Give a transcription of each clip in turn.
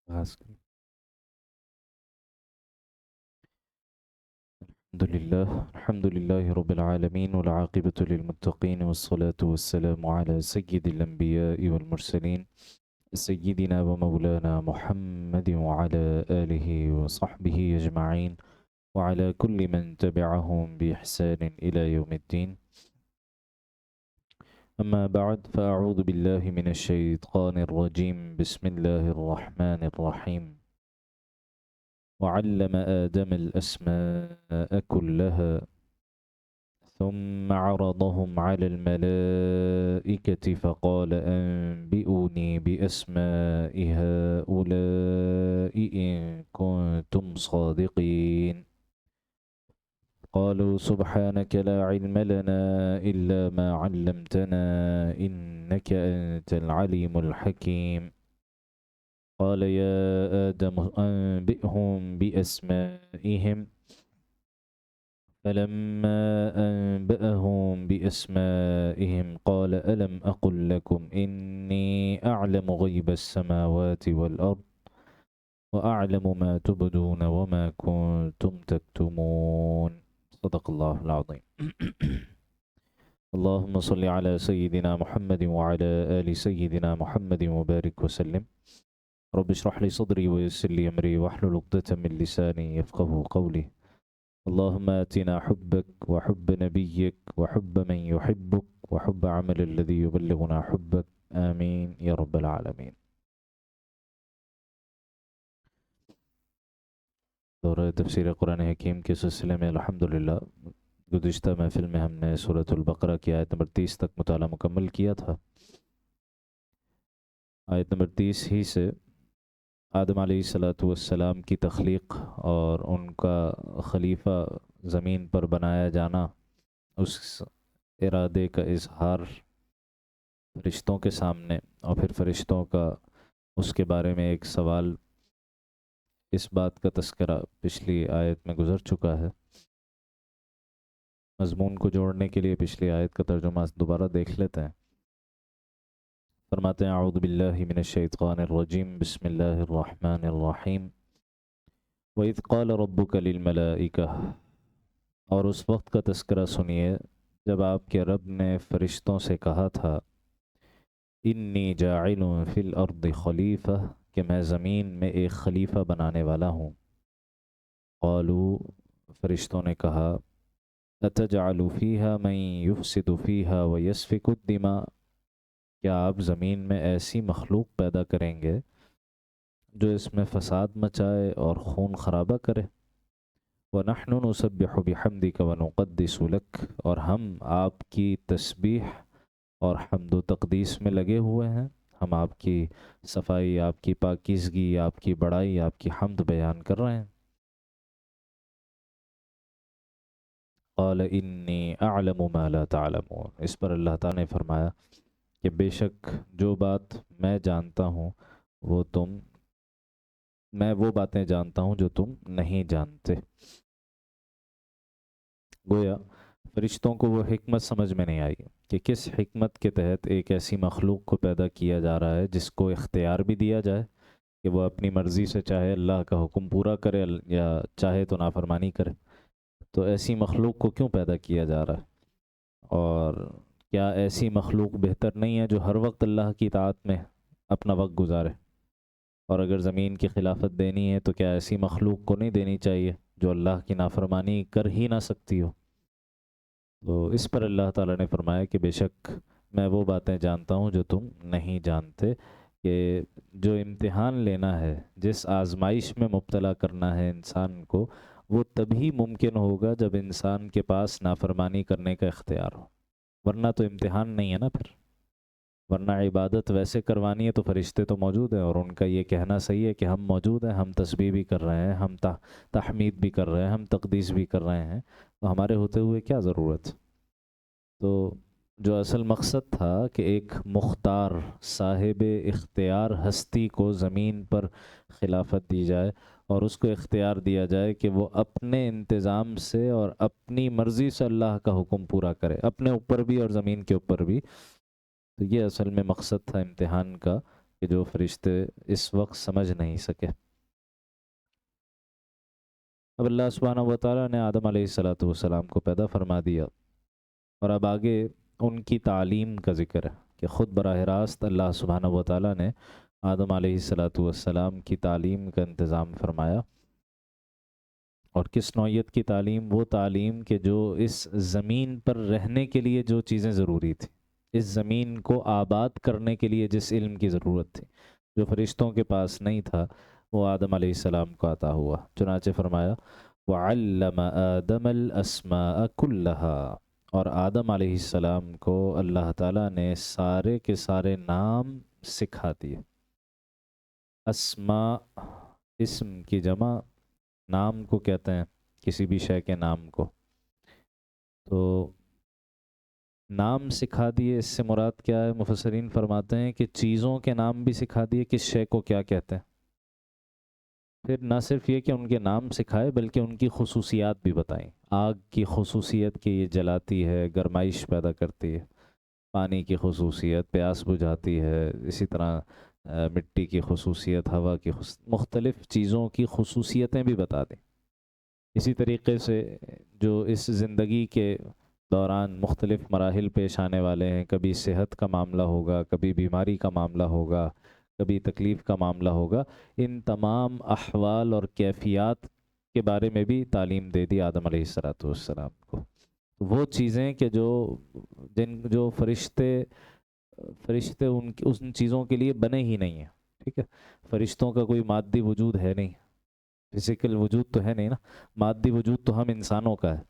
خاص کر الحمد لله رب العالمين والعاقبة للمتقين والصلاة والسلام على سيد الأنبياء والمرسلين سيدنا ومولانا محمد وعلى آله وصحبه أجمعين وعلى كل من تبعهم بإحسان إلى يوم الدين. أما بعد فأعوذ بالله من الشيطان الرجيم. بسم الله الرحمن الرحيم. وعلم آدم الأسماء كلها ثم عرضهم على الملائكة فقال أنبئوني بأسماء هؤلاء إن كنتم صادقين. قالوا سبحانك لا علم لنا إلا ما علمتنا إنك أنت العليم الحكيم. قال يا آدم أنبئهم بأسمائهم فلما أنبأهم بأسمائهم قال ألم أقل لكم إني أعلم غيب السماوات والأرض وأعلم ما تبدون وما كنتم تكتمون. صدق الله العظيم. اللهم صل على سيدنا محمد وعلى آل سيدنا محمد وبارك وسلم. رب اشرح لي صدري ويسر لي أمري واحلل عقدة من لساني يفقهوا قولي. اللهم آتنا حبك وحب نبيك وحب من يحبك وحب عمل الذي يبلغنا حبك آمين يا رب العالمين. دورہ تفسیر قرآن حکیم کے سلسلے میں الحمدللہ گزشتہ محفل میں ہم نے سورۃ البقرہ کی آیت نمبر 30 تک مطالعہ مکمل کیا تھا. آیت نمبر 30 ہی سے آدم علیہ السلام کی تخلیق اور ان کا خلیفہ زمین پر بنایا جانا، اس ارادے کا اظہار فرشتوں کے سامنے، اور پھر فرشتوں کا اس کے بارے میں ایک سوال، اس بات کا تذکرہ پچھلی آیت میں گزر چکا ہے. مضمون کو جوڑنے کے لیے پچھلی آیت کا ترجمہ دوبارہ دیکھ لیتے ہیں. فرماتے ہیں اعوذ باللہ من الشیطان الرجیم بسم اللہ الرحمن الرحیم. وَإِذْ قَالَ رَبُّكَ لِلْمَلَائِكَةِ، اور اس وقت کا تذکرہ سنیے جب آپ کے رب نے فرشتوں سے کہا تھا انی جاعل فی الارض خلیفہ، کہ میں زمین میں ایک خلیفہ بنانے والا ہوں. قالوا، فرشتوں نے کہا اتجعل فیہا من یفسد فیہا ویسفک الدماء، کیا آپ زمین میں ایسی مخلوق پیدا کریں گے جو اس میں فساد مچائے اور خون خرابہ کرے. وَنَحْنُ نُسَبِّحُ بِحَمْدِكَ وَنُقَدِّسُ لَكَ، اور ہم آپ کی تسبیح اور حمد و تقدیس میں لگے ہوئے ہیں، ہم آپ کی صفائی، آپ کی پاکیزگی، آپ کی بڑائی، آپ کی حمد بیان کر رہے ہیں. قال انی اعلم ما لا تعلمون، اس پر اللہ تعالیٰ نے فرمایا کہ بے شک جو بات میں جانتا ہوں میں وہ باتیں جانتا ہوں جو تم نہیں جانتے. گویا فرشتوں کو وہ حکمت سمجھ میں نہیں آئی کہ کس حکمت کے تحت ایک ایسی مخلوق کو پیدا کیا جا رہا ہے جس کو اختیار بھی دیا جائے کہ وہ اپنی مرضی سے چاہے اللہ کا حکم پورا کرے یا چاہے تو نافرمانی کرے. تو ایسی مخلوق کو کیوں پیدا کیا جا رہا ہے؟ اور کیا ایسی مخلوق بہتر نہیں ہے جو ہر وقت اللہ کی اطاعت میں اپنا وقت گزارے؟ اور اگر زمین کی خلافت دینی ہے تو کیا ایسی مخلوق کو نہیں دینی چاہیے جو اللہ کی نافرمانی کر ہی نہ سکتی ہو؟ تو اس پر اللہ تعالیٰ نے فرمایا کہ بے شک میں وہ باتیں جانتا ہوں جو تم نہیں جانتے، کہ جو امتحان لینا ہے، جس آزمائش میں مبتلا کرنا ہے انسان کو، وہ تبھی ممکن ہوگا جب انسان کے پاس نافرمانی کرنے کا اختیار ہو، ورنہ تو امتحان نہیں ہے نا پھر. ورنہ عبادت ویسے کروانی ہے تو فرشتے تو موجود ہیں، اور ان کا یہ کہنا صحیح ہے کہ ہم موجود ہیں، ہم تسبیح بھی کر رہے ہیں، ہم تحمید بھی کر رہے ہیں، ہم تقدیس بھی کر رہے ہیں، تو ہمارے ہوتے ہوئے کیا ضرورت؟ تو جو اصل مقصد تھا کہ ایک مختار صاحب اختیار ہستی کو زمین پر خلافت دی جائے اور اس کو اختیار دیا جائے کہ وہ اپنے انتظام سے اور اپنی مرضی سے اللہ کا حکم پورا کرے، اپنے اوپر بھی اور زمین کے اوپر بھی. تو یہ اصل میں مقصد تھا امتحان کا، کہ جو فرشتے اس وقت سمجھ نہیں سکے۔ اب اللہ سبحانہ و تعالیٰ نے آدم علیہ السلام کو پیدا فرما دیا، اور اب آگے ان کی تعلیم کا ذکر ہے کہ خود براہ راست اللہ سبحانہ و تعالیٰ نے آدم علیہ السلام کی تعلیم کا انتظام فرمایا۔ اور کس نوعیت کی تعلیم؟ وہ تعلیم کہ جو اس زمین پر رہنے کے لیے جو چیزیں ضروری تھیں، اس زمین کو آباد کرنے کے لیے جس علم کی ضرورت تھی، جو فرشتوں کے پاس نہیں تھا، وہ آدم علیہ السلام کو عطا ہوا۔ چنانچہ فرمایا وَعَلَّمَ آدَمَ الْأَسْمَاءَ كُلَّهَا، اور آدم علیہ السلام کو اللہ تعالیٰ نے سارے کے سارے نام سکھا دیے۔ اسماء اسم کی جمع نام کو کہتے ہیں، کسی بھی شے کے نام کو۔ تو نام سکھا دیے، اس سے مراد کیا ہے؟ مفسرین فرماتے ہیں کہ چیزوں کے نام بھی سکھا دیے، کس شے کو کیا کہتے ہیں۔ پھر نہ صرف یہ کہ ان کے نام سکھائے، بلکہ ان کی خصوصیات بھی بتائیں۔ آگ کی خصوصیت کہ یہ جلاتی ہے، گرمائش پیدا کرتی ہے۔ پانی کی خصوصیت پیاس بجھاتی ہے۔ اسی طرح مٹی کی خصوصیت، ہوا کی مختلف چیزوں کی خصوصیتیں بھی بتا دیں۔ اسی طریقے سے جو اس زندگی کے دوران مختلف مراحل پیش آنے والے ہیں، کبھی صحت کا معاملہ ہوگا، کبھی بیماری کا معاملہ ہوگا، کبھی تکلیف کا معاملہ ہوگا، ان تمام احوال اور کیفیات کے بارے میں بھی تعلیم دے دی آدم علیہ السلام کو۔ وہ چیزیں کہ جو فرشتے ان چیزوں کے لیے بنے ہی نہیں ہیں، ٹھیک ہے۔ فرشتوں کا کوئی مادی وجود ہے نہیں، فزیکل وجود تو ہے نہیں نا، مادی وجود تو ہم انسانوں کا ہے۔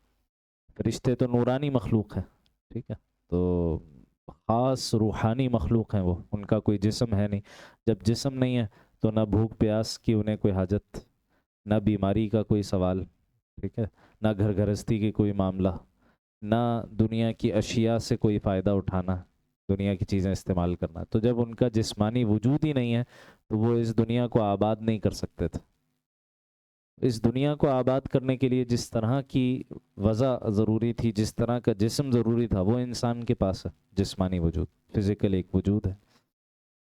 فرشتے تو نورانی مخلوق ہیں، ٹھیک ہے، تو خاص روحانی مخلوق ہیں وہ، ان کا کوئی جسم ہے نہیں۔ جب جسم نہیں ہے تو نہ بھوک پیاس کی انہیں کوئی حاجت، نہ بیماری کا کوئی سوال، ٹھیک ہے، نہ گھر گھرستی کی کوئی معاملہ، نہ دنیا کی اشیاء سے کوئی فائدہ اٹھانا، دنیا کی چیزیں استعمال کرنا۔ تو جب ان کا جسمانی وجود ہی نہیں ہے تو وہ اس دنیا کو آباد نہیں کر سکتے تھے۔ اس دنیا کو آباد کرنے کے لیے جس طرح کی وضع ضروری تھی، جس طرح کا جسم ضروری تھا، وہ انسان کے پاس ہے، جسمانی وجود، فزیکل ایک وجود ہے۔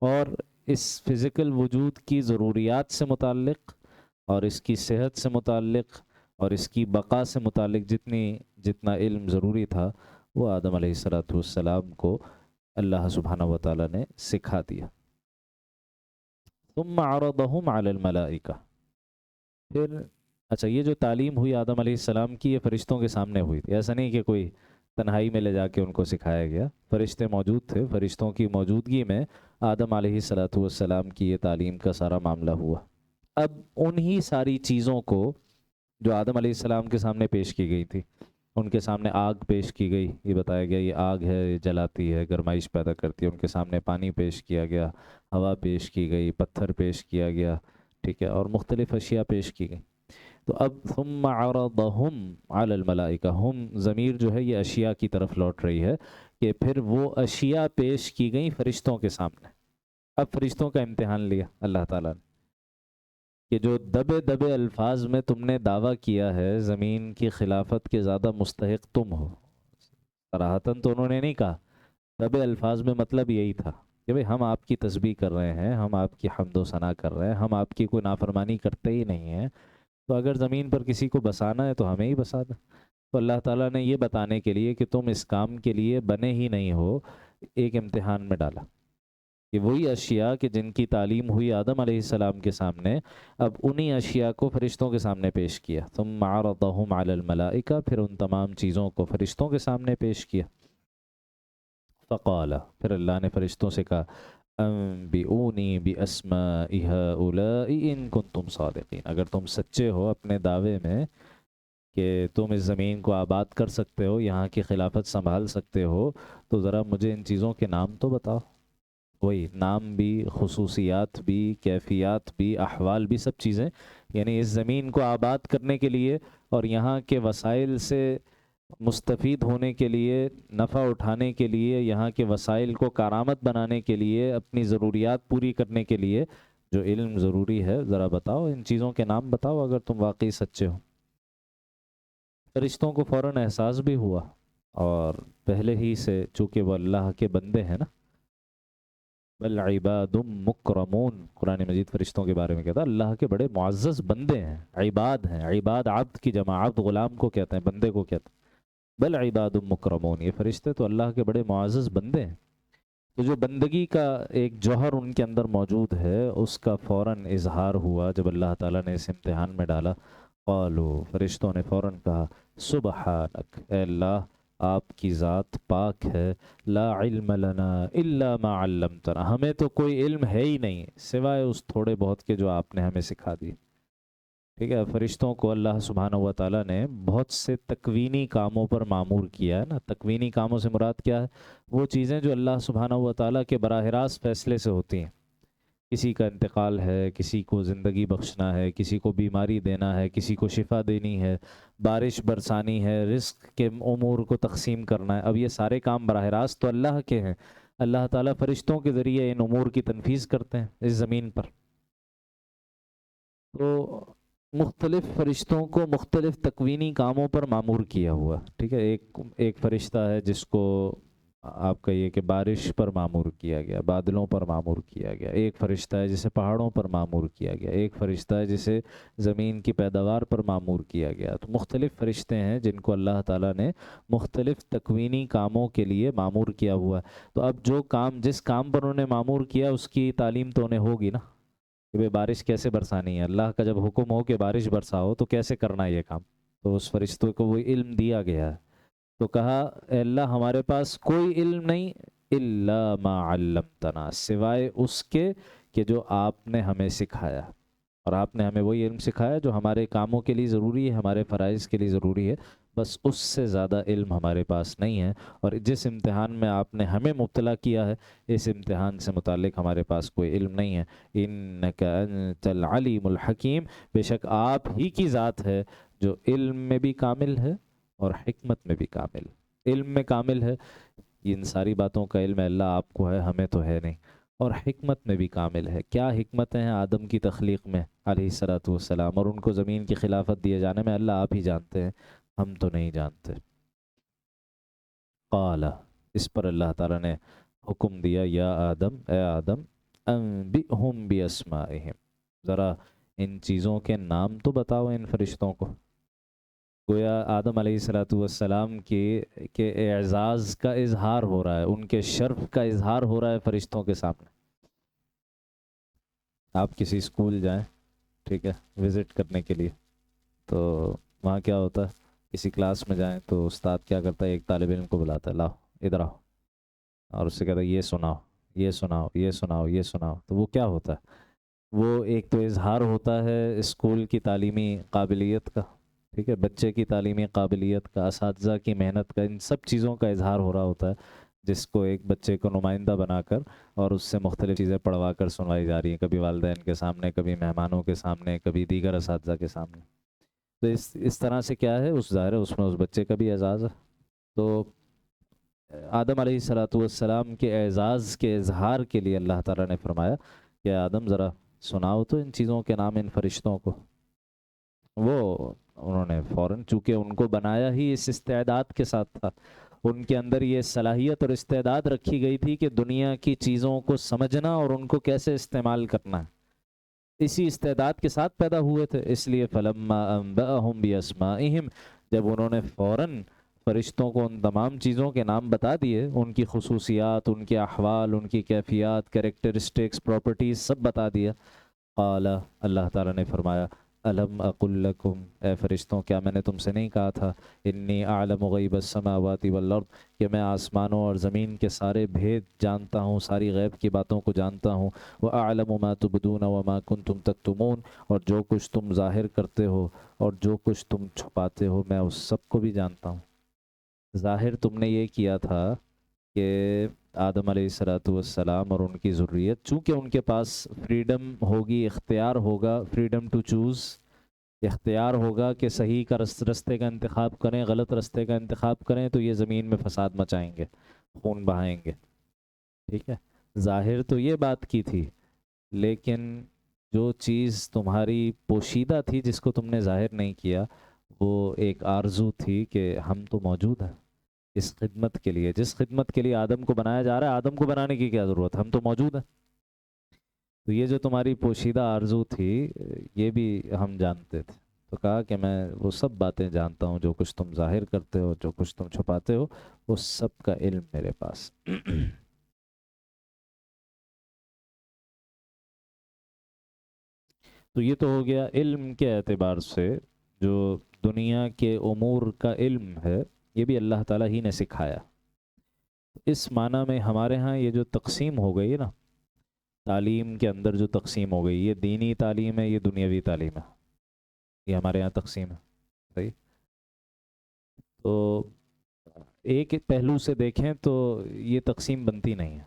اور اس فزیکل وجود کی ضروریات سے متعلق اور اس کی صحت سے متعلق اور اس کی بقا سے متعلق جتنا علم ضروری تھا، وہ آدم علیہ السلام کو اللہ سبحانہ و تعالیٰ نے سکھا دیا۔ ثم عرضهم على الملائکہ، پھر اچھا یہ جو تعلیم ہوئی آدم علیہ السلام کی، یہ فرشتوں کے سامنے ہوئی تھی، ایسا نہیں کہ کوئی تنہائی میں لے جا کے ان کو سکھایا گیا۔ فرشتے موجود تھے، فرشتوں کی موجودگی میں آدم علیہ السلام کی یہ تعلیم کا سارا معاملہ ہوا۔ اب انہی ساری چیزوں کو جو آدم علیہ السلام کے سامنے پیش کی گئی تھی، ان کے سامنے آگ پیش کی گئی، یہ بتایا گیا یہ آگ ہے، یہ جلاتی ہے، گرمائش پیدا کرتی ہے۔ ان کے سامنے پانی پیش کیا گیا، ہوا پیش کی گئی، پتھر پیش کیا گیا، ٹھیک ہے، اور مختلف اشیاء پیش کی گئی۔ تو اب ثم عرضهم علی الملائکہ، ہم ضمیر جو ہے یہ اشیاء کی طرف لوٹ رہی ہے کہ پھر وہ اشیاء پیش کی گئیں فرشتوں کے سامنے۔ اب فرشتوں کا امتحان لیا اللہ تعالیٰ نے کہ جو دبے دبے الفاظ میں تم نے دعویٰ کیا ہے زمین کی خلافت کے زیادہ مستحق تم ہو، صراحتاً تو انہوں نے نہیں کہا، دبے الفاظ میں مطلب یہی تھا کہ بھئی ہم آپ کی تسبیح کر رہے ہیں، ہم آپ کی حمد و ثنا کر رہے ہیں، ہم آپ کی کوئی نافرمانی کرتے ہی نہیں ہیں، تو اگر زمین پر کسی کو بسانا ہے تو ہمیں ہی بسا دیں۔ تو اللہ تعالیٰ نے یہ بتانے کے لیے کہ تم اس کام کے لیے بنے ہی نہیں ہو، ایک امتحان میں ڈالا کہ وہی اشیاء کہ جن کی تعلیم ہوئی آدم علیہ السلام کے سامنے، اب انہی اشیاء کو فرشتوں کے سامنے پیش کیا۔ ثم عرضهم علی الملائکہ، پھر ان تمام چیزوں کو فرشتوں کے سامنے پیش کیا۔ فقال، پھر اللہ نے فرشتوں سے کہا انبئونی باسماء ہؤلاء ان کنتم صادقین، اگر تم سچے ہو اپنے دعوے میں کہ تم اس زمین کو آباد کر سکتے ہو، یہاں کی خلافت سنبھال سکتے ہو، تو ذرا مجھے ان چیزوں کے نام تو بتاؤ۔ وہی نام بھی، خصوصیات بھی، کیفیات بھی، احوال بھی، سب چیزیں، یعنی اس زمین کو آباد کرنے کے لیے اور یہاں کے وسائل سے مستفید ہونے کے لیے، نفع اٹھانے کے لیے، یہاں کے وسائل کو کارآمد بنانے کے لیے، اپنی ضروریات پوری کرنے کے لیے جو علم ضروری ہے، ذرا بتاؤ، ان چیزوں کے نام بتاؤ اگر تم واقعی سچے ہو۔ فرشتوں کو فوراً احساس بھی ہوا، اور پہلے ہی سے چونکہ وہ اللہ کے بندے ہیں نا، بل عباد مکرمون، قرآن مجید فرشتوں کے بارے میں کہتا ہے اللہ کے بڑے معزز بندے ہیں، عباد ہیں، عباد عبد کی جمع، عبد غلام کو کہتے ہیں، بندے کو کہتے ہیں، بل عباد مکرمون، یہ فرشتے تو اللہ کے بڑے معزز بندے ہیں۔ تو جو بندگی کا ایک جوہر ان کے اندر موجود ہے اس کا فوراً اظہار ہوا جب اللہ تعالیٰ نے اس امتحان میں ڈالا۔ قالو، فرشتوں نے فوراً کہا سبحانک، اے اللہ آپ کی ذات پاک ہے، لا علم لنا الا ما علمتنا، ہمیں تو کوئی علم ہے ہی نہیں سوائے اس تھوڑے بہت کے جو آپ نے ہمیں سکھا دی۔ ٹھیک ہے، فرشتوں کو اللہ سبحانہ و تعالیٰ نے بہت سے تکوینی کاموں پر معمور کیا ہے نا۔ تکوینی کاموں سے مراد کیا ہے؟ وہ چیزیں جو اللہ سبحانہ و تعالیٰ کے براہ راست فیصلے سے ہوتی ہیں۔ کسی کا انتقال ہے، کسی کو زندگی بخشنا ہے، کسی کو بیماری دینا ہے، کسی کو شفا دینی ہے، بارش برسانی ہے، رزق کے امور کو تقسیم کرنا ہے، اب یہ سارے کام براہ راست تو اللہ کے ہیں۔ اللہ تعالیٰ فرشتوں کے ذریعے ان امور کی تنفیذ کرتے ہیں اس زمین پر۔ تو مختلف فرشتوں کو مختلف تکوینی کاموں پر معمور کیا ہوا، ٹھیک ہے۔ ایک فرشتہ ہے جس کو آپ کہیے کہ بارش پر معمور کیا گیا، بادلوں پر معمور کیا گیا۔ ایک فرشتہ ہے جسے پہاڑوں پر معمور کیا گیا۔ ایک فرشتہ ہے جسے زمین کی پیداوار پر معمور کیا گیا۔ تو مختلف فرشتے ہیں جن کو اللہ تعالیٰ نے مختلف تکوینی کاموں کے لیے معمور کیا ہوا ہے۔ تو اب جس کام پر انہوں نے معمور کیا اس کی تعلیم تو انہیں ہوگی نا، کہ بھئی بارش کیسے برسانی ہے، اللہ کا جب حکم ہو کہ بارش برساؤ تو کیسے کرنا ہے یہ کام، تو اس فرشتوں کو وہ علم دیا گیا ہے۔ تو کہا اے اللہ ہمارے پاس کوئی علم نہیں الا ما علمتنا، سوائے اس کے کہ جو آپ نے ہمیں سکھایا، اور آپ نے ہمیں وہی علم سکھایا جو ہمارے کاموں کے لیے ضروری ہے، ہمارے فرائض کے لیے ضروری ہے، بس اس سے زیادہ علم ہمارے پاس نہیں ہے۔ اور جس امتحان میں آپ نے ہمیں مبتلا کیا ہے اس امتحان سے متعلق ہمارے پاس کوئی علم نہیں ہے۔ انک انت العلیم الحکیم، بے شک آپ ہی کی ذات ہے جو علم میں بھی کامل ہے اور حکمت میں بھی کامل۔ علم میں کامل ہے، ان ساری باتوں کا علم اللہ آپ کو ہے، ہمیں تو ہے نہیں، اور حکمت میں بھی کامل ہے۔ کیا حکمتیں ہیں آدم کی تخلیق میں علیہ الصلوۃ والسلام، اور ان کو زمین کی خلافت دیے جانے میں، اللہ آپ ہی جانتے ہیں، ہم تو نہیں جانتے۔ قال، اس پر اللہ تعالیٰ نے حکم دیا یا آدم، اے آدم، انبئہم باسمائہم، ذرا ان چیزوں کے نام تو بتاؤ ان فرشتوں کو۔ گویا آدم علیہ الصلوۃ والسلام کے اعزاز کا اظہار ہو رہا ہے، ان کے شرف کا اظہار ہو رہا ہے فرشتوں کے سامنے۔ آپ کسی اسکول جائیں، ٹھیک ہے، وزٹ کرنے کے لیے، تو وہاں کیا ہوتا ہے، کسی کلاس میں جائیں تو استاد کیا کرتا ہے، ایک طالب علم کو بلاتا ہے، لاؤ ادھر آؤ، اور اس سے کہتا ہے یہ سناؤ، یہ سناؤ، یہ سناؤ، یہ سناؤ۔ تو وہ کیا ہوتا ہے، وہ ایک تو اظہار ہوتا ہے اسکول کی تعلیمی قابلیت کا، ٹھیک ہے، بچے کی تعلیمی قابلیت کا، اساتذہ کی محنت کا، ان سب چیزوں کا اظہار ہو رہا ہوتا ہے، جس کو ایک بچے کو نمائندہ بنا کر اور اس سے مختلف چیزیں پڑھوا کر سنوائی جا رہی ہیں، کبھی والدین کے سامنے، کبھی مہمانوں کے سامنے، کبھی دیگر اساتذہ کے سامنے۔ تو اس طرح سے کیا ہے، اس ظاہر ہے اس میں اس بچے کا بھی اعزاز ہے۔ تو آدم علیہ الصلوۃ والسلام کے اعزاز کے اظہار کے لیے اللہ تعالیٰ نے فرمایا کہ آدم ذرا سناؤ تو ان چیزوں کے نام ان فرشتوں کو۔ انہوں نے فوراً، چونکہ ان کو بنایا ہی اس استعداد کے ساتھ تھا، ان کے اندر یہ صلاحیت اور استعداد رکھی گئی تھی کہ دنیا کی چیزوں کو سمجھنا اور ان کو کیسے استعمال کرنا ہے، اسی استعداد کے ساتھ پیدا ہوئے تھے۔ اس لیے فلما انبأہم باسمائہم، جب انہوں نے فوراً فرشتوں کو ان تمام چیزوں کے نام بتا دیے، ان کی خصوصیات، ان کے احوال، ان کی کیفیات، کریکٹرسٹکس، پراپرٹیز سب بتا دیا، قال، اللہ تعالیٰ نے فرمایا الم اقل لکم، اے فرشتوں کیا میں نے تم سے نہیں کہا تھا، انی اعلم غیب السماوات والارض، کہ میں آسمانوں اور زمین کے سارے بھید جانتا ہوں، ساری غیب کی باتوں کو جانتا ہوں، وَأَعْلَمُ مَا تُبْدُونَ وَمَا كُنْتُمْ تَكْتُمُونَ، اور جو کچھ تم ظاہر کرتے ہو اور جو کچھ تم چھپاتے ہو میں اس سب کو بھی جانتا ہوں۔ ظاہر تم نے یہ کیا تھا کہ آدم علیہ الصلوۃ والسلام اور ان کی ذریت، چونکہ ان کے پاس فریڈم ہوگی، اختیار ہوگا، فریڈم ٹو چوز، اختیار ہوگا کہ صحیح کا رستے کا انتخاب کریں، غلط رستے کا انتخاب کریں، تو یہ زمین میں فساد مچائیں گے، خون بہائیں گے، ٹھیک ہے۔ ظاہر تو یہ بات کی تھی، لیکن جو چیز تمہاری پوشیدہ تھی جس کو تم نے ظاہر نہیں کیا، وہ ایک آرزو تھی کہ ہم تو موجود ہیں، اس خدمت کے لیے، جس خدمت کے لیے آدم کو بنایا جا رہا ہے، آدم کو بنانے کی کیا ضرورت، ہم تو موجود ہیں۔ تو یہ جو تمہاری پوشیدہ آرزو تھی یہ بھی ہم جانتے تھے، تو کہا کہ میں وہ سب باتیں جانتا ہوں، جو کچھ تم ظاہر کرتے ہو، جو کچھ تم چھپاتے ہو، وہ سب کا علم میرے پاس۔ تو یہ تو ہو گیا علم کے اعتبار سے، جو دنیا کے امور کا علم ہے یہ بھی اللہ تعالیٰ ہی نے سکھایا۔ اس معنی میں ہمارے ہاں یہ جو تقسیم ہو گئی نا، تعلیم کے اندر جو تقسیم ہو گئی، یہ دینی تعلیم ہے، یہ دنیاوی تعلیم ہے، یہ ہمارے ہاں تقسیم ہے، صحیح؟ تو ایک پہلو سے دیکھیں تو یہ تقسیم بنتی نہیں ہے،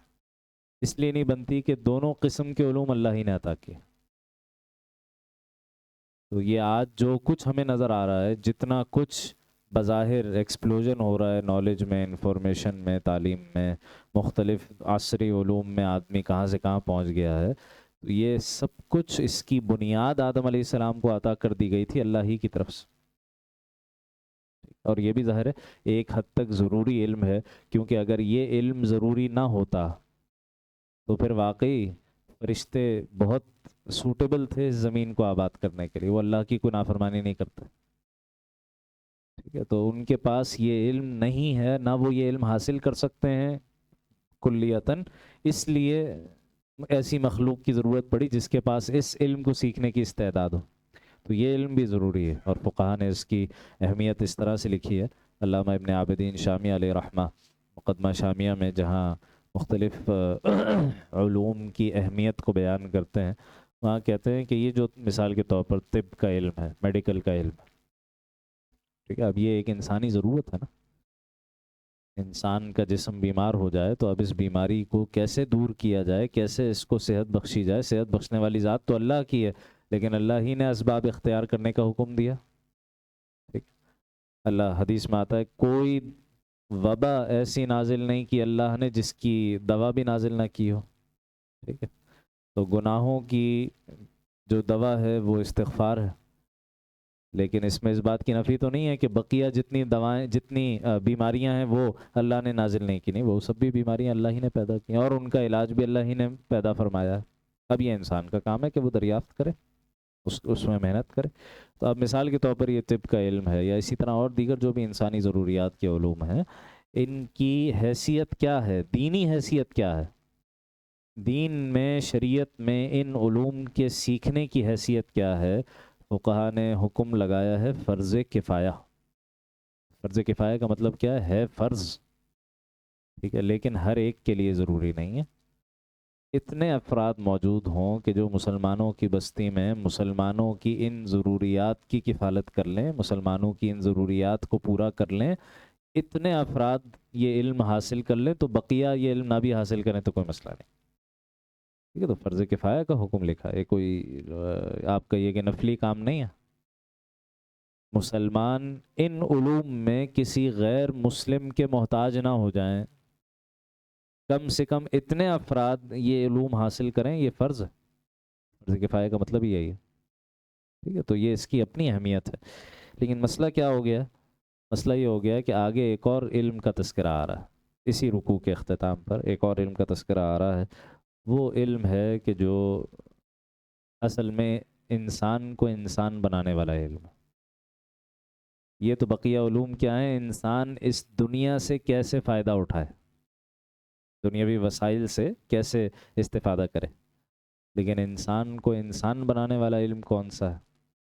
اس لیے نہیں بنتی کہ دونوں قسم کے علوم اللہ ہی نے عطا کیے۔ تو یہ آج جو کچھ ہمیں نظر آ رہا ہے، جتنا کچھ بظاہر ایکسپلوژن ہو رہا ہے نالج میں، انفارمیشن میں، تعلیم میں، مختلف عصری علوم میں آدمی کہاں سے کہاں پہنچ گیا ہے، تو یہ سب کچھ اس کی بنیاد آدم علیہ السلام کو عطا کر دی گئی تھی اللہ ہی کی طرف سے۔ اور یہ بھی ظاہر ہے ایک حد تک ضروری علم ہے، کیونکہ اگر یہ علم ضروری نہ ہوتا تو پھر واقعی فرشتے بہت سوٹیبل تھے اس زمین کو آباد کرنے کے لیے، وہ اللہ کی کوئی نافرمانی نہیں کرتے، ٹھیک ہے؟ تو ان کے پاس یہ علم نہیں ہے، نہ وہ یہ علم حاصل کر سکتے ہیں کلیتاً، اس لیے ایسی مخلوق کی ضرورت پڑی جس کے پاس اس علم کو سیکھنے کی استعداد ہو۔ تو یہ علم بھی ضروری ہے، اور فقہا نے اس کی اہمیت اس طرح سے لکھی ہے۔ علامہ ابن عابدین شامی علیہ رحمہ مقدمہ شامیہ میں جہاں مختلف علوم کی اہمیت کو بیان کرتے ہیں، وہاں کہتے ہیں کہ یہ جو مثال کے طور پر طب کا علم ہے، میڈیکل کا علم ہے، ٹھیک ہے، اب یہ ایک انسانی ضرورت ہے نا، انسان کا جسم بیمار ہو جائے تو اب اس بیماری کو کیسے دور کیا جائے، کیسے اس کو صحت بخشی جائے، صحت بخشنے والی ذات تو اللہ کی ہے، لیکن اللہ ہی نے اسباب اختیار کرنے کا حکم دیا، ٹھیک؟ اللہ حدیث میں آتا ہے کوئی وبا ایسی نازل نہیں کی اللہ نے جس کی دوا بھی نازل نہ کی ہو، ٹھیک ہے؟ تو گناہوں کی جو دوا ہے وہ استغفار ہے، لیکن اس میں اس بات کی نفی تو نہیں ہے کہ بقیہ جتنی دوائیں، جتنی بیماریاں ہیں وہ اللہ نے نازل نہیں کی، نہیں، وہ سب بھی بیماریاں اللہ ہی نے پیدا کی ہیں، اور ان کا علاج بھی اللہ ہی نے پیدا فرمایا ہے۔ اب یہ انسان کا کام ہے کہ وہ دریافت کرے، اس میں محنت کرے۔ تو اب مثال کے طور پر یہ طب کا علم ہے، یا اسی طرح اور دیگر جو بھی انسانی ضروریات کے علوم ہیں، ان کی حیثیت کیا ہے، دینی حیثیت کیا ہے؟ دین میں، شریعت میں ان علوم کے سیکھنے کی حیثیت کیا ہے؟ فقہا نے حکم لگایا ہے فرض کفایہ۔ فرض کفایہ کا مطلب کیا ہے فرض، ٹھیک ہے، لیکن ہر ایک کے لیے ضروری نہیں ہے۔ اتنے افراد موجود ہوں کہ جو مسلمانوں کی بستی میں مسلمانوں کی ان ضروریات کی کفالت کر لیں، مسلمانوں کی ان ضروریات کو پورا کر لیں، اتنے افراد یہ علم حاصل کر لیں، تو بقیہ یہ علم نہ بھی حاصل کریں تو کوئی مسئلہ نہیں، ٹھیک ہے؟ تو فرض کفایہ کا حکم لکھا ہے، کوئی آپ کا یہ کہ نفلی کام نہیں ہے۔ مسلمان ان علوم میں کسی غیر مسلم کے محتاج نہ ہو جائیں، کم سے کم اتنے افراد یہ علوم حاصل کریں، یہ فرض ہے۔ فرض کفایہ کا مطلب ہی یہی ہے، ٹھیک ہے؟ تو یہ اس کی اپنی اہمیت ہے، لیکن مسئلہ کیا ہو گیا؟ مسئلہ یہ ہو گیا کہ آگے ایک اور علم کا تذکرہ آ رہا ہے، اسی رکوع کے اختتام پر ایک اور علم کا تذکرہ آ رہا ہے۔ وہ علم ہے کہ جو اصل میں انسان کو انسان بنانے والا علم ہے۔ یہ تو بقیہ علوم کیا ہیں؟ انسان اس دنیا سے کیسے فائدہ اٹھائے، دنیاوی وسائل سے کیسے استفادہ کرے، لیکن انسان کو انسان بنانے والا علم کون سا ہے؟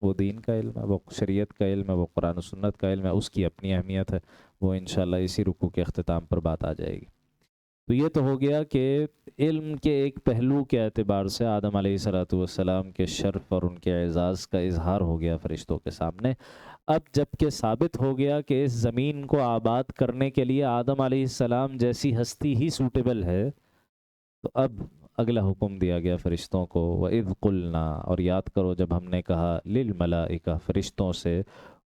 وہ دین کا علم ہے، وہ شریعت کا علم ہے، وہ قرآن و سنت کا علم ہے، اس کی اپنی اہمیت ہے، وہ انشاءاللہ اسی رکوع کے اختتام پر بات آ جائے گی۔ تو یہ تو ہو گیا کہ علم کے ایک پہلو کے اعتبار سے آدم علیہ السلام کے شرف اور ان کے اعزاز کا اظہار ہو گیا فرشتوں کے سامنے۔ اب جب کہ ثابت ہو گیا کہ اس زمین کو آباد کرنے کے لیے آدم علیہ السلام جیسی ہستی ہی سوٹیبل ہے، تو اب اگلا حکم دیا گیا فرشتوں کو، وَإِذْ قُلْنَا، اور یاد کرو جب ہم نے کہا لِلْمَلَائِكَةِ، فرشتوں سے،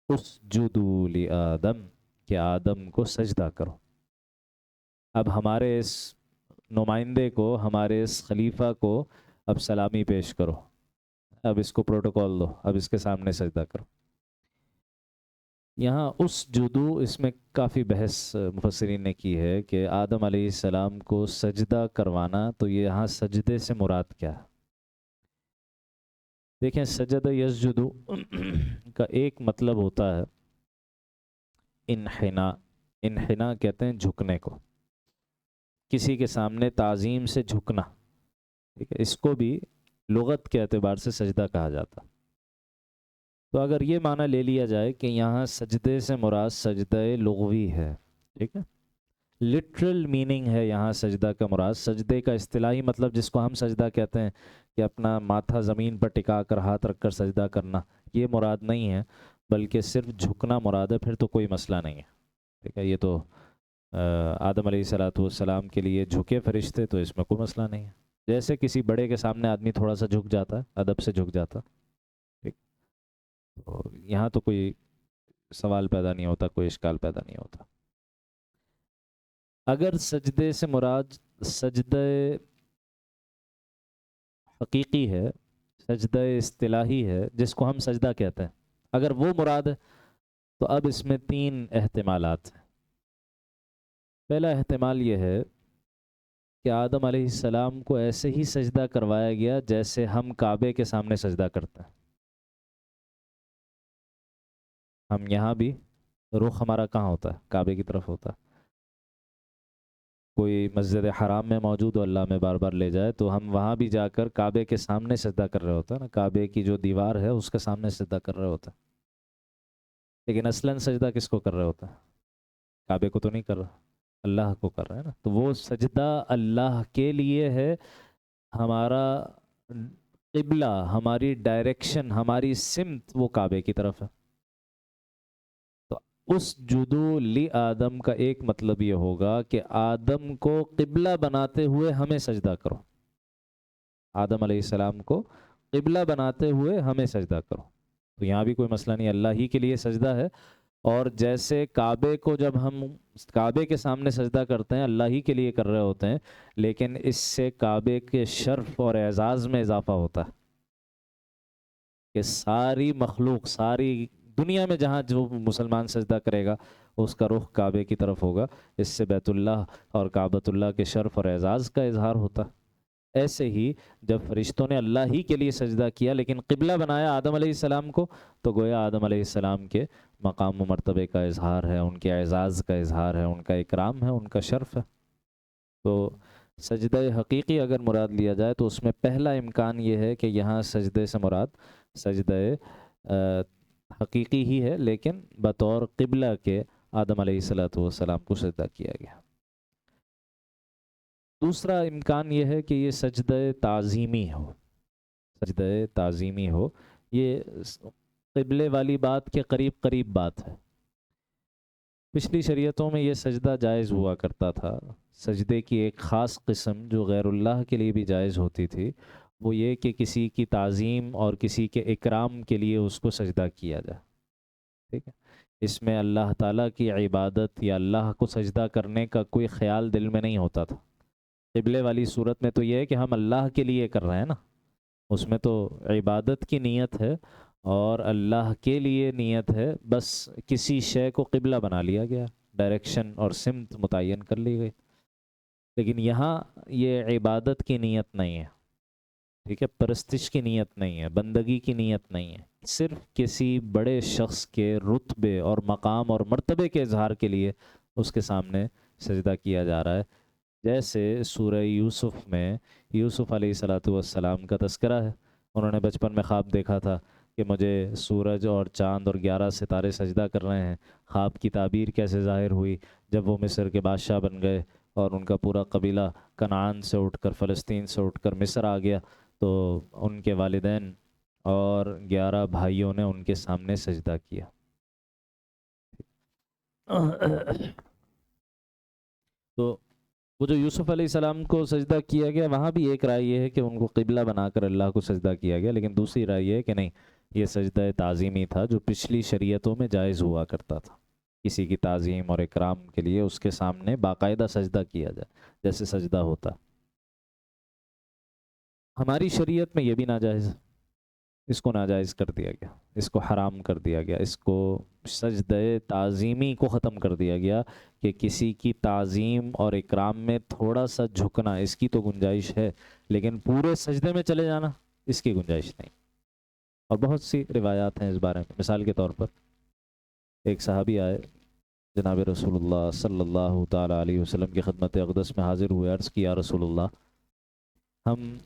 اسجدوا لِآدم، کہ آدم کو سجدہ کرو۔ اب ہمارے اس نمائندے کو، ہمارے اس خلیفہ کو اب سلامی پیش کرو، اب اس کو پروٹوکول دو، اب اس کے سامنے سجدہ کرو۔ یہاں اس جدو، اس میں کافی بحث مفسرین نے کی ہے کہ آدم علیہ السلام کو سجدہ کروانا، تو یہ یہاں سجدے سے مراد کیا ہے؟ دیکھیں، سجد یسجدو کا ایک مطلب ہوتا ہے انحنا. انحنا کہتے ہیں جھکنے کو، کسی کے سامنے تعظیم سے جھکنا. ٹھیک ہے، اس کو بھی لغت کے اعتبار سے سجدہ کہا جاتا. تو اگر یہ معنی لے لیا جائے کہ یہاں سجدے سے مراد سجدہ لغوی ہے، ٹھیک ہے، لٹرل میننگ ہے یہاں سجدہ کا مراد. سجدے کا اصطلاحی مطلب جس کو ہم سجدہ کہتے ہیں کہ اپنا ماتھا زمین پر ٹکا کر ہاتھ رکھ کر سجدہ کرنا، یہ مراد نہیں ہے، بلکہ صرف جھکنا مراد ہے. پھر تو کوئی مسئلہ نہیں ہے. ٹھیک ہے، یہ تو آدم علیہ السلام کے لیے جھکے فرشتے، تو اس میں کوئی مسئلہ نہیں ہے. جیسے کسی بڑے کے سامنے آدمی تھوڑا سا جھک جاتا ہے، ادب سے جھک جاتا. ٹھیک، تو یہاں تو کوئی سوال پیدا نہیں ہوتا، کوئی اشکال پیدا نہیں ہوتا. اگر سجدے سے مراد سجدہ حقیقی ہے، سجدہ اصطلاحی ہے جس کو ہم سجدہ کہتے ہیں، اگر وہ مراد ہے، تو اب اس میں 3 احتمالات ہیں. پہلا احتمال یہ ہے کہ آدم علیہ السلام کو ایسے ہی سجدہ کروایا گیا جیسے ہم کعبے کے سامنے سجدہ کرتے ہیں. ہم یہاں بھی رخ ہمارا کہاں ہوتا ہے؟ کعبے کی طرف ہوتا ہے. کوئی مسجد حرام میں موجود ہو، اللہ میں بار بار لے جائے، تو ہم وہاں بھی جا کر کعبے کے سامنے سجدہ کر رہے ہوتے ہیں نا. کعبے کی جو دیوار ہے اس کے سامنے سجدہ کر رہے ہوتے ہیں. لیکن اصلاً سجدہ کس کو کر رہے ہوتے ہیں؟ کعبے کو تو نہیں کر رہا، اللہ کو کر رہے ہیں نا. تو وہ سجدہ اللہ کے لیے ہے. ہمارا قبلہ، ہماری ڈائریکشن، ہماری سمت وہ کعبے کی طرف ہے. تو اس جدو لی آدم کا ایک مطلب یہ ہوگا کہ آدم کو قبلہ بناتے ہوئے ہمیں سجدہ کرو. آدم علیہ السلام کو قبلہ بناتے ہوئے ہمیں سجدہ کرو. تو یہاں بھی کوئی مسئلہ نہیں، اللہ ہی کے لیے سجدہ ہے. اور جیسے کعبے کو جب ہم کعبے کے سامنے سجدہ کرتے ہیں، اللہ ہی کے لیے کر رہے ہوتے ہیں، لیکن اس سے کعبے کے شرف اور اعزاز میں اضافہ ہوتا ہے کہ ساری مخلوق، ساری دنیا میں جہاں جو مسلمان سجدہ کرے گا اس کا رخ کعبے کی طرف ہوگا. اس سے بیت اللہ اور کعبۃ اللہ کے شرف اور اعزاز کا اظہار ہوتا ہے. ایسے ہی جب فرشتوں نے اللہ ہی کے لیے سجدہ کیا لیکن قبلہ بنایا آدم علیہ السلام کو، تو گویا آدم علیہ السلام کے مقام و مرتبے کا اظہار ہے، ان کے اعزاز کا اظہار ہے، ان کا اکرام ہے، ان کا شرف ہے. تو سجدہ حقیقی اگر مراد لیا جائے تو اس میں پہلا امکان یہ ہے کہ یہاں سجدے سے مراد سجدہ حقیقی ہی ہے، لیکن بطور قبلہ کے آدم علیہ السلام کو سجدہ کیا گیا. دوسرا امکان یہ ہے کہ یہ سجدہ تعظیمی ہو. سجدہ تعظیمی ہو، یہ قبلے والی بات کے قریب قریب بات ہے. پچھلی شریعتوں میں یہ سجدہ جائز ہوا کرتا تھا. سجدے کی ایک خاص قسم جو غیر اللہ کے لیے بھی جائز ہوتی تھی، وہ یہ کہ کسی کی تعظیم اور کسی کے اکرام کے لیے اس کو سجدہ کیا جائے. ٹھیک ہے، اس میں اللہ تعالیٰ کی عبادت یا اللہ کو سجدہ کرنے کا کوئی خیال دل میں نہیں ہوتا تھا. قبلے والی صورت میں تو یہ ہے کہ ہم اللہ کے لیے کر رہے ہیں نا، اس میں تو عبادت کی نیت ہے اور اللہ کے لیے نیت ہے. بس کسی شے کو قبلہ بنا لیا گیا، ڈائریکشن اور سمت متعین کر لی گئی. لیکن یہاں یہ عبادت کی نیت نہیں ہے، ٹھیک ہے، پرستش کی نیت نہیں ہے، بندگی کی نیت نہیں ہے. صرف کسی بڑے شخص کے رتبے اور مقام اور مرتبے کے اظہار کے لیے اس کے سامنے سجدہ کیا جا رہا ہے. جیسے سورہ یوسف میں یوسف علیہ السلام کا تذکرہ ہے. انہوں نے بچپن میں خواب دیکھا تھا کہ مجھے سورج اور چاند اور 11 ستارے سجدہ کر رہے ہیں. خواب کی تعبیر کیسے ظاہر ہوئی؟ جب وہ مصر کے بادشاہ بن گئے اور ان کا پورا قبیلہ کنعان سے اٹھ کر، فلسطین سے اٹھ کر مصر آ گیا، تو ان کے والدین اور 11 بھائیوں نے ان کے سامنے سجدہ کیا. تو وہ جو یوسف علیہ السلام کو سجدہ کیا گیا، وہاں بھی ایک رائے یہ ہے کہ ان کو قبلہ بنا کر اللہ کو سجدہ کیا گیا، لیکن دوسری رائے یہ ہے کہ نہیں، یہ سجدہ تعظیمی تھا جو پچھلی شریعتوں میں جائز ہوا کرتا تھا. کسی کی تعظیم اور اکرام کے لیے اس کے سامنے باقاعدہ سجدہ کیا جائے جیسے سجدہ ہوتا. ہماری شریعت میں یہ بھی ناجائز ہے. اس کو ناجائز کر دیا گیا، اس کو حرام کر دیا گیا، اس کو سجدہ تعظیمی کو ختم کر دیا گیا کہ کسی کی تعظیم اور اکرام میں تھوڑا سا جھکنا اس کی تو گنجائش ہے، لیکن پورے سجدے میں چلے جانا اس کی گنجائش نہیں۔ اور بہت سی روایات ہیں اس بارے میں۔ مثال کے طور پر ایک صحابی آئے جناب رسول اللہ صلی اللہ تعالیٰ علیہ وسلم کی خدمت اقدس میں حاضر ہوئے، عرض کیا رسول اللہ، ہم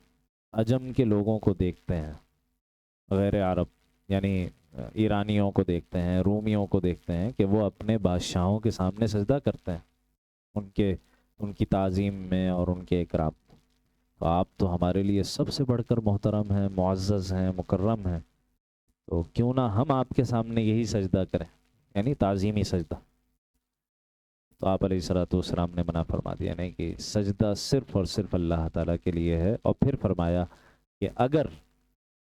عجم کے لوگوں کو دیکھتے ہیں، غیر عرب یعنی ایرانیوں کو دیکھتے ہیں، رومیوں کو دیکھتے ہیں کہ وہ اپنے بادشاہوں کے سامنے سجدہ کرتے ہیں، ان کی تعظیم میں اور ان کے اکرام میں۔ تو آپ تو ہمارے لیے سب سے بڑھ کر محترم ہیں، معزز ہیں، مکرم ہیں، تو کیوں نہ ہم آپ کے سامنے یہی سجدہ کریں، یعنی تعظیمی سجدہ۔ تو آپ علیہ الصلوۃ والسلام نے منع فرما دیا، نہیں کہ سجدہ صرف اور صرف اللہ تعالیٰ کے لیے ہے، اور پھر فرمایا کہ اگر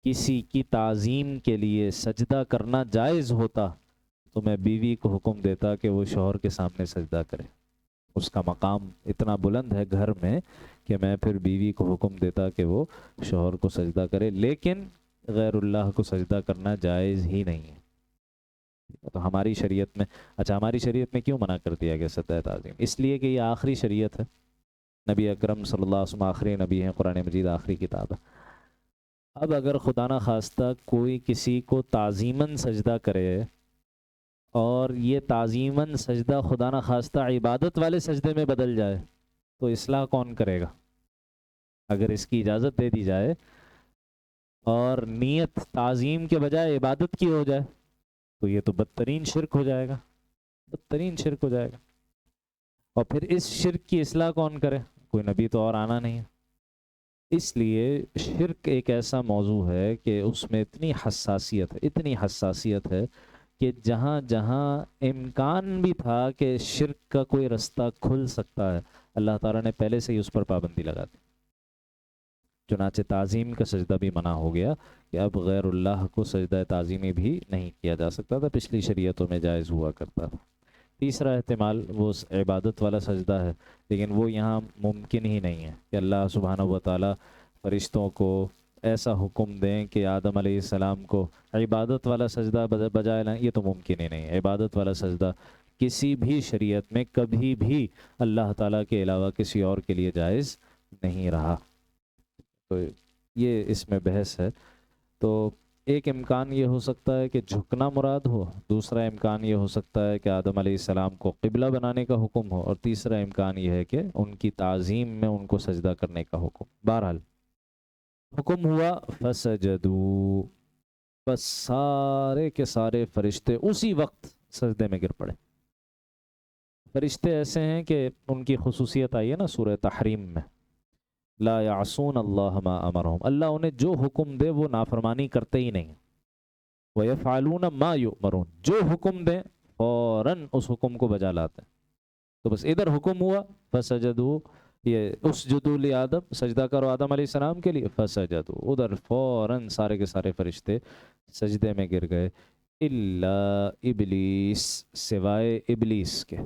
کسی کی تعظیم کے لیے سجدہ کرنا جائز ہوتا تو میں بیوی کو حکم دیتا کہ وہ شوہر کے سامنے سجدہ کرے، اس کا مقام اتنا بلند ہے گھر میں کہ میں پھر بیوی کو حکم دیتا کہ وہ شوہر کو سجدہ کرے، لیکن غیر اللہ کو سجدہ کرنا جائز ہی نہیں ہے۔ تو ہماری شریعت میں، اچھا ہماری شریعت میں کیوں منع کر دیا گیا سجدہ تعظیم؟ اس لیے کہ یہ آخری شریعت ہے، نبی اکرم صلی اللہ علیہ وسلم آخری نبی ہیں، قرآن مجید آخری کتاب ہے۔ اب اگر خدا نہ خواستہ کوئی کسی کو تعظیماً سجدہ کرے اور یہ تعظیماً سجدہ خدا نہ خواستہ عبادت والے سجدے میں بدل جائے تو اصلاح کون کرے گا؟ اگر اس کی اجازت دے دی جائے اور نیت تعظیم کے بجائے عبادت کی ہو جائے تو یہ تو بدترین شرک ہو جائے گا، بدترین شرک ہو جائے گا۔ اور پھر اس شرک کی اصلاح کون کرے؟ کوئی نبی تو اور آنا نہیں ہے۔ اس لیے شرک ایک ایسا موضوع ہے کہ اس میں اتنی حساسیت ہے کہ جہاں جہاں امکان بھی تھا کہ شرک کا کوئی رستہ کھل سکتا ہے، اللہ تعالیٰ نے پہلے سے ہی اس پر پابندی لگا دی۔ چنانچہ تعظیم کا سجدہ بھی منع ہو گیا کہ اب غیر اللہ کو سجدہ تعظیمی بھی نہیں کیا جا سکتا تھا، پچھلی شریعتوں میں جائز ہوا کرتا تھا۔ تیسرا احتمال وہ عبادت والا سجدہ ہے، لیکن وہ یہاں ممکن ہی نہیں ہے کہ اللہ سبحانہ و تعالیٰ فرشتوں کو ایسا حکم دیں کہ آدم علیہ السلام کو عبادت والا سجدہ بجائے لائیں، یہ تو ممکن ہی نہیں ہے۔ عبادت والا سجدہ کسی بھی شریعت میں کبھی بھی اللہ تعالیٰ کے علاوہ کسی اور کے لیے جائز نہیں رہا۔ تو یہ اس میں بحث ہے۔ تو ایک امکان یہ ہو سکتا ہے کہ جھکنا مراد ہو، دوسرا امکان یہ ہو سکتا ہے کہ آدم علیہ السلام کو قبلہ بنانے کا حکم ہو، اور تیسرا امکان یہ ہے کہ ان کی تعظیم میں ان کو سجدہ کرنے کا حکم۔ بہرحال حکم ہوا فسجدو، بس سارے کے سارے فرشتے اسی وقت سجدے میں گر پڑے۔ فرشتے ایسے ہیں کہ ان کی خصوصیت آئی ہے نا سورہ تحریم میں، لا یعصون اللہ ما امرہم، اللہ انہیں جو حکم دے وہ نافرمانی کرتے ہی نہیں۔ وَيَفْعَلُونَ مَا يُؤْمَرُونَ، جو حکم دیں فوراً اس حکم کو بجا لاتے ہیں۔ تو بس ادھر حکم ہوا فسجدو، یہ اسجدوا لآدم، سجدہ کرو آدم علیہ السلام کے لیے، فسجدوا، ادھر فوراً سارے کے سارے فرشتے سجدے میں گر گئے، الا ابلیس، سوائے ابلیس کے۔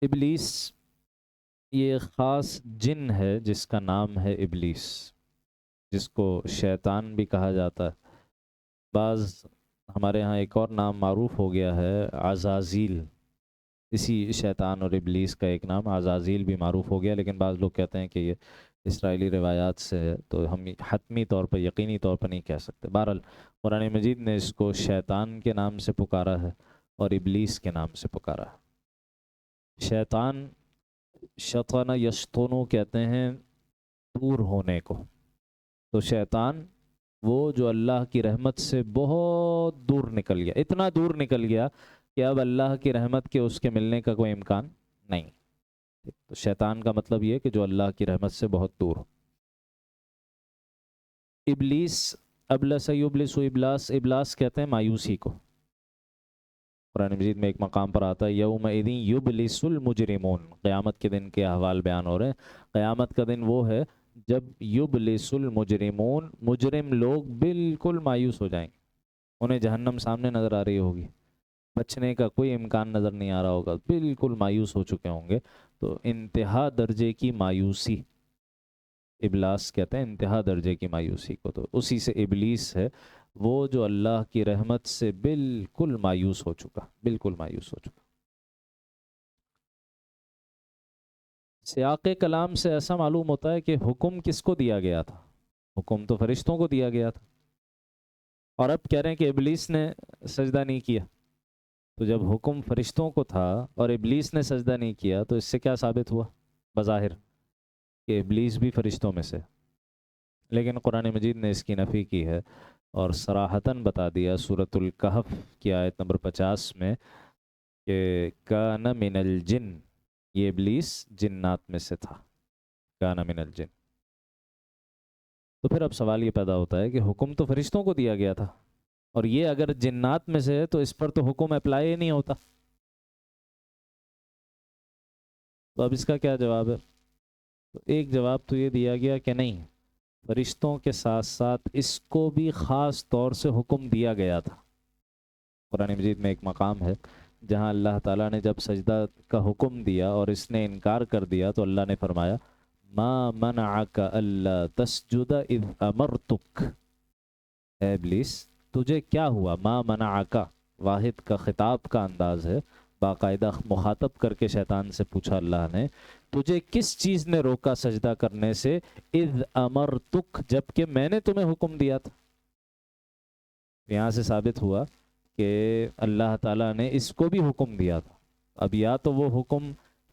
ابلیس یہ خاص جن ہے جس کا نام ہے ابلیس، جس کو شیطان بھی کہا جاتا ہے۔ بعض ہمارے ہاں ایک اور نام معروف ہو گیا ہے عزازیل، اسی شیطان اور ابلیس کا ایک نام عزازیل بھی معروف ہو گیا، لیکن بعض لوگ کہتے ہیں کہ یہ اسرائیلی روایات سے ہے، تو ہم حتمی طور پر یقینی طور پر نہیں کہہ سکتے۔ بہرحال قرآن مجید نے اس کو شیطان کے نام سے پکارا ہے اور ابلیس کے نام سے پکارا ہے۔ شیطان شطن یشطنو کہتے ہیں دور ہونے کو، تو شیطان وہ جو اللہ کی رحمت سے بہت دور نکل گیا، اتنا دور نکل گیا کہ اب اللہ کی رحمت کے اس کے ملنے کا کوئی امکان نہیں۔ تو شیطان کا مطلب یہ کہ جو اللہ کی رحمت سے بہت دور ہو۔ ابلیس، ابلس یبلس ابلاس، ابلاس کہتے ہیں مایوسی کو۔ قرآن مجید میں ایک مقام پر آتا ہے یومئذ یبلس المجرمون، قیامت کے دن کے احوال بیان ہو رہے ہیں۔ قیامت کا دن وہ ہے جب یبلس المجرمون، مجرم لوگ بالکل مایوس ہو جائیں گے، انہیں جہنم سامنے نظر آ رہی ہوگی، بچنے کا کوئی امکان نظر نہیں آ رہا ہوگا، بالکل مایوس ہو چکے ہوں گے۔ تو انتہا درجے کی مایوسی، ابلاس کہتے ہیں انتہا درجے کی مایوسی کو، تو اسی سے ابلیس ہے وہ جو اللہ کی رحمت سے بالکل مایوس ہو چکا، بالکل مایوس ہو چکا۔ سیاق کلام سے ایسا معلوم ہوتا ہے کہ حکم کس کو دیا گیا تھا؟ حکم تو فرشتوں کو دیا گیا تھا، اور اب کہہ رہے ہیں کہ ابلیس نے سجدہ نہیں کیا۔ تو جب حکم فرشتوں کو تھا اور ابلیس نے سجدہ نہیں کیا، تو اس سے کیا ثابت ہوا بظاہر؟ کہ ابلیس بھی فرشتوں میں سے۔ لیکن قرآن مجید نے اس کی نفی کی ہے اور صراحتاً بتا دیا سورۃ الکہف کی آیت نمبر 50 میں کہ کان من الجن، یہ ابلیس جنات میں سے تھا، کان من الجن۔ تو پھر اب سوال یہ پیدا ہوتا ہے کہ حکم تو فرشتوں کو دیا گیا تھا، اور یہ اگر جنات میں سے ہے تو اس پر تو حکم اپلائی ہی نہیں ہوتا۔ تو اب اس کا کیا جواب ہے؟ تو ایک جواب تو یہ دیا گیا کہ نہیں، فرشتوں کے ساتھ ساتھ اس کو بھی خاص طور سے حکم دیا گیا تھا۔ قرآن مجید میں ایک مقام ہے جہاں اللہ تعالیٰ نے جب سجدہ کا حکم دیا اور اس نے انکار کر دیا، تو اللہ نے فرمایا ما منعک الا تسجد اذ امرتک، اے ابلیس تجھے کیا ہوا؟ ما منعک، واحد کا خطاب کا انداز ہے، باقاعدہ مخاطب کر کے شیطان سے پوچھا اللہ نے، تجھے کس چیز نے روکا سجدہ کرنے سے؟ اذ امرتک، جبکہ میں نے تمہیں حکم دیا تھا۔ یہاں سے ثابت ہوا کہ اللہ تعالیٰ نے اس کو بھی حکم دیا تھا۔ اب یا تو وہ حکم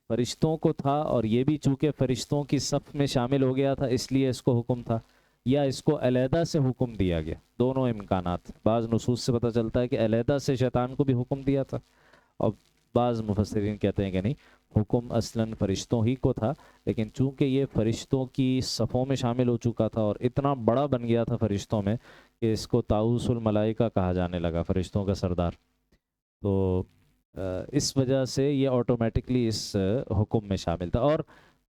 فرشتوں کو تھا اور یہ بھی چونکہ فرشتوں کی صف میں شامل ہو گیا تھا اس لیے اس کو حکم تھا، یا اس کو علیحدہ سے حکم دیا گیا۔ دونوں امکانات، بعض نصوص سے پتہ چلتا ہے کہ علیحدہ سے شیطان کو بھی حکم دیا تھا، اور بعض مفسرین کہتے ہیں کہ نہیں، حکم اصلاً فرشتوں ہی کو تھا، لیکن چونکہ یہ فرشتوں کی صفوں میں شامل ہو چکا تھا اور اتنا بڑا بن گیا تھا فرشتوں میں کہ اس کو طاؤس الملائکہ کہا جانے لگا، فرشتوں کا سردار، تو اس وجہ سے یہ آٹومیٹکلی اس حکم میں شامل تھا۔ اور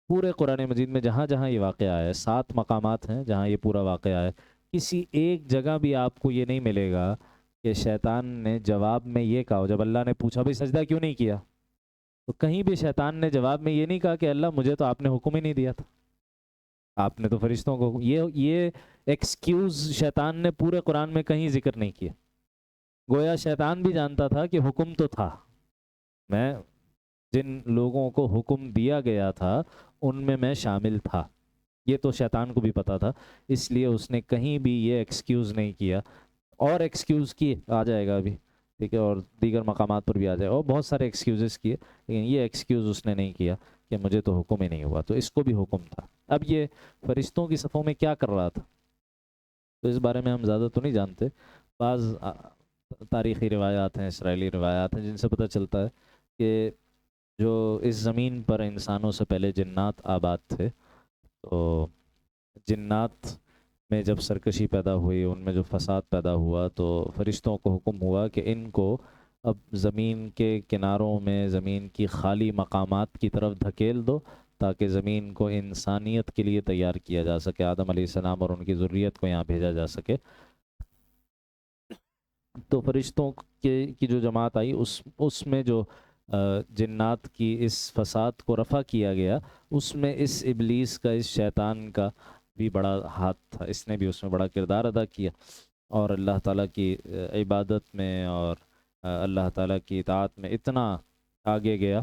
پورے قرآن مجید میں جہاں جہاں یہ واقعہ ہے، 7 مقامات ہیں جہاں یہ پورا واقعہ ہے، کسی ایک جگہ بھی آپ کو یہ نہیں ملے گا کہ شیطان نے جواب میں یہ کہا، جب اللہ نے پوچھا بھئی سجدہ کیوں نہیں کیا، تو کہیں بھی شیطان نے جواب میں یہ نہیں کہا کہ اللہ مجھے تو آپ نے حکم ہی نہیں دیا تھا، آپ نے تو فرشتوں کو، یہ ایکسکیوز شیطان نے پورے قرآن میں کہیں ذکر نہیں کیا۔ گویا شیطان بھی جانتا تھا کہ حکم تو تھا، میں جن لوگوں کو حکم دیا گیا تھا ان میں شامل تھا، یہ تو شیطان کو بھی پتا تھا، اس لیے اس نے کہیں بھی یہ ایکسکیوز نہیں کیا۔ اور ایکسکیوز کیے، آ جائے گا ابھی، ٹھیک ہے، اور دیگر مقامات پر بھی آ جائے گا، اور بہت سارے ایکسکیوزز کیے، لیکن یہ ایکسکیوز اس نے نہیں کیا کہ مجھے تو حکم ہی نہیں ہوا، تو اس کو بھی حکم تھا۔ اب یہ فرشتوں کی صفوں میں کیا کر رہا تھا، تو اس بارے میں ہم زیادہ تو نہیں جانتے، بعض تاریخی روایات ہیں، اسرائیلی روایات ہیں، جن سے پتہ چلتا ہے کہ جو اس زمین پر انسانوں سے پہلے جنات آباد تھے، تو جنات میں جب سرکشی پیدا ہوئی، ان میں جو فساد پیدا ہوا، تو فرشتوں کو حکم ہوا کہ ان کو اب زمین کے کناروں میں، زمین کی خالی مقامات کی طرف دھکیل دو، تاکہ زمین کو انسانیت کے لیے تیار کیا جا سکے، آدم علیہ السلام اور ان کی ذریت کو یہاں بھیجا جا سکے۔ تو فرشتوں کی جو جماعت آئی، اس میں جو جنات کی اس فساد کو رفع کیا گیا، اس میں اس ابلیس کا، اس شیطان کا بھی بڑا ہاتھ تھا، اس نے بھی اس میں بڑا کردار ادا کیا، اور اللہ تعالیٰ کی عبادت میں اور اللہ تعالیٰ کی اطاعت میں اتنا آگے گیا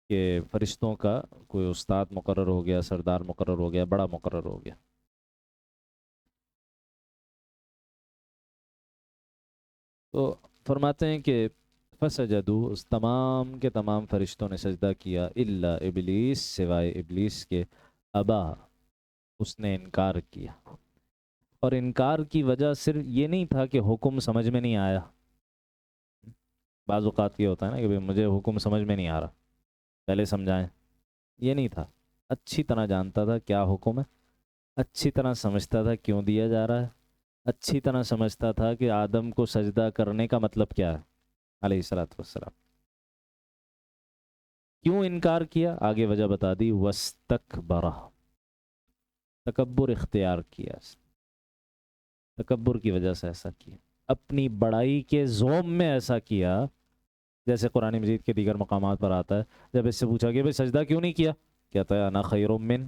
کہ فرشتوں کا کوئی استاد مقرر ہو گیا، سردار مقرر ہو گیا، بڑا مقرر ہو گیا۔ تو فرماتے ہیں کہ فسجدوا، اس تمام کے تمام فرشتوں نے سجدہ کیا، الا ابلیس، سوائے ابلیس کے، ابا، اس نے انکار کیا۔ اور انکار کی وجہ صرف یہ نہیں تھا کہ حکم سمجھ میں نہیں آیا، بعض اوقات یہ ہوتا ہے نا کہ مجھے حکم سمجھ میں نہیں آ رہا، پہلے سمجھائیں، یہ نہیں تھا، اچھی طرح جانتا تھا کیا حکم ہے، اچھی طرح سمجھتا تھا کیوں دیا جا رہا ہے، اچھی طرح سمجھتا تھا کہ آدم کو سجدہ کرنے کا مطلب کیا ہے، علیہ الصلوۃ والسلام۔ کیوں انکار کیا؟ آگے وجہ بتا دی، وَاسْتَكْبَرَ، تکبر اختیار کیا، تکبر کی وجہ سے ایسا کیا، اپنی بڑائی کے زوم میں ایسا کیا، جیسے قرآن مجید کے دیگر مقامات پر آتا ہے، جب اس سے پوچھا کہ بھئی سجدہ کیوں نہیں کیا، کہتا ہے انا خیر من،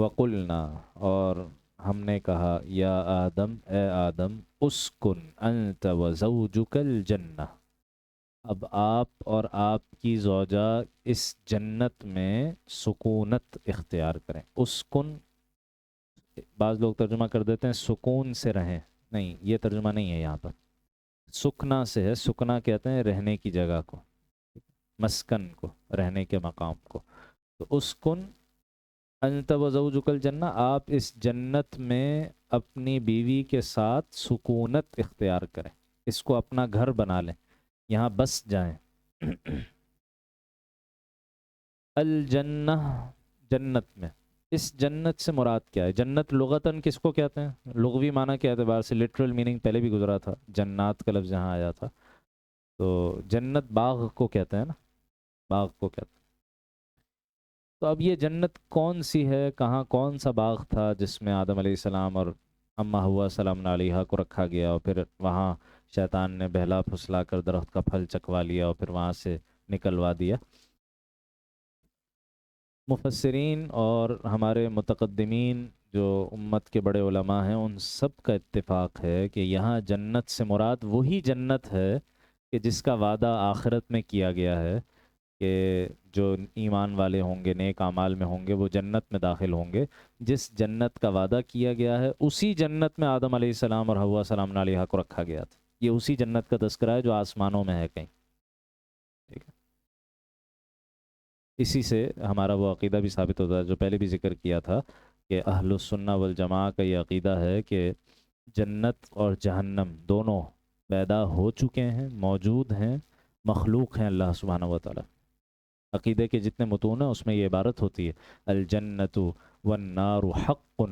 وقلنا اور ہم نے کہا یا آدم اے آدم اسکن انت وزوجک الجنہ، اب آپ اور آپ کی زوجہ اس جنت میں سکونت اختیار کریں۔ اسکن بعض لوگ ترجمہ کر دیتے ہیں سکون سے رہیں، نہیں یہ ترجمہ نہیں ہے یہاں پر، سکنا سے ہے، سکنا کہتے ہیں رہنے کی جگہ کو، مسکن کو، رہنے کے مقام کو۔ تو اسکن انت وزوجک الجنہ، آپ اس جنت میں اپنی بیوی کے ساتھ سکونت اختیار کریں، اس کو اپنا گھر بنا لیں، یہاں بس جائیں۔ الجنہ جنت میں، اس جنت سے مراد کیا ہے؟ جنت لغتاً کس کو کہتے ہیں؟ لغوی معنی کے اعتبار سے لٹرل میننگ پہلے بھی گزرا تھا، جنات کا لفظ یہاں آیا تھا، تو جنت باغ کو کہتے ہیں نا، باغ کو کہتے ہیں۔ تو اب یہ جنت کون سی ہے، کہاں کون سا باغ تھا جس میں آدم علیہ السلام اور اما حوا سلام علیہا کو رکھا گیا، اور پھر وہاں شیطان نے بہلا پھسلا کر درخت کا پھل چکوا لیا اور پھر وہاں سے نکلوا دیا؟ مفسرین اور ہمارے متقدمین جو امت کے بڑے علماء ہیں ان سب کا اتفاق ہے کہ یہاں جنت سے مراد وہی جنت ہے کہ جس کا وعدہ آخرت میں کیا گیا ہے کہ جو ایمان والے ہوں گے، نیک اعمال میں ہوں گے، وہ جنت میں داخل ہوں گے۔ جس جنت کا وعدہ کیا گیا ہے اسی جنت میں آدم علیہ السلام اور حوا سلام علیہا کو رکھا گیا تھا۔ یہ اسی جنت کا تذکرہ ہے جو آسمانوں میں ہے کہیں، ٹھیک ہے؟ اسی سے ہمارا وہ عقیدہ بھی ثابت ہوتا ہے جو پہلے بھی ذکر کیا تھا کہ اہل السنہ والجماعہ کا یہ عقیدہ ہے کہ جنت اور جہنم دونوں پیدا ہو چکے ہیں، موجود ہیں، مخلوق ہیں اللہ سبحانہ و تعالی۔ عقیدے کے جتنے متون ہیں اس میں یہ عبارت ہوتی ہے الجنت والنار حق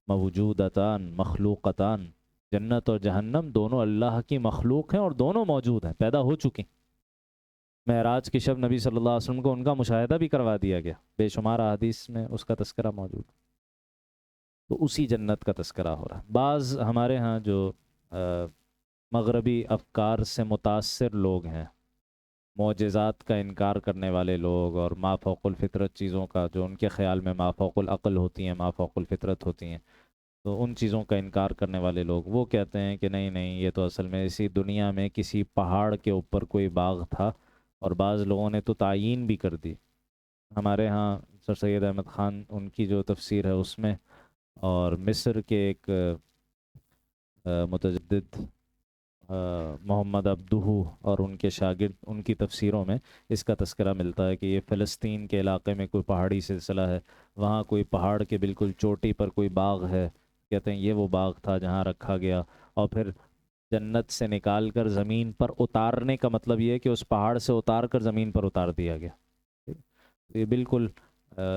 موجودتان مخلوقتان، جنت اور جہنم دونوں اللہ کی مخلوق ہیں اور دونوں موجود ہیں، پیدا ہو چکے ہیں۔ معراج کی شب نبی صلی اللہ علیہ وسلم کو ان کا مشاہدہ بھی کروا دیا گیا، بے شمار احادیث میں اس کا تذکرہ موجود، تو اسی جنت کا تذکرہ ہو رہا ہے۔ بعض ہمارے ہاں جو مغربی افکار سے متاثر لوگ ہیں، معجزات کا انکار کرنے والے لوگ اور ما فوق الفطرت چیزوں کا جو ان کے خیال میں ما فوق العقل ہوتی ہیں، ما فوق الفطرت ہوتی ہیں، تو ان چیزوں کا انکار کرنے والے لوگ وہ کہتے ہیں کہ نہیں نہیں، یہ تو اصل میں اسی دنیا میں کسی پہاڑ کے اوپر کوئی باغ تھا، اور بعض لوگوں نے تو تعیین بھی کر دی۔ ہمارے ہاں سر سید احمد خان ان کی جو تفسیر ہے اس میں، اور مصر کے ایک متجدد محمد عبدہ اور ان کے شاگرد ان کی تفسیروں میں اس کا تذکرہ ملتا ہے کہ یہ فلسطین کے علاقے میں کوئی پہاڑی سلسلہ ہے، وہاں کوئی پہاڑ کے بالکل چوٹی پر کوئی باغ ہے، کہتے ہیں یہ وہ باغ تھا جہاں رکھا گیا، اور پھر جنت سے نکال کر زمین پر اتارنے کا مطلب یہ ہے کہ اس پہاڑ سے اتار کر زمین پر اتار دیا گیا۔ یہ بالکل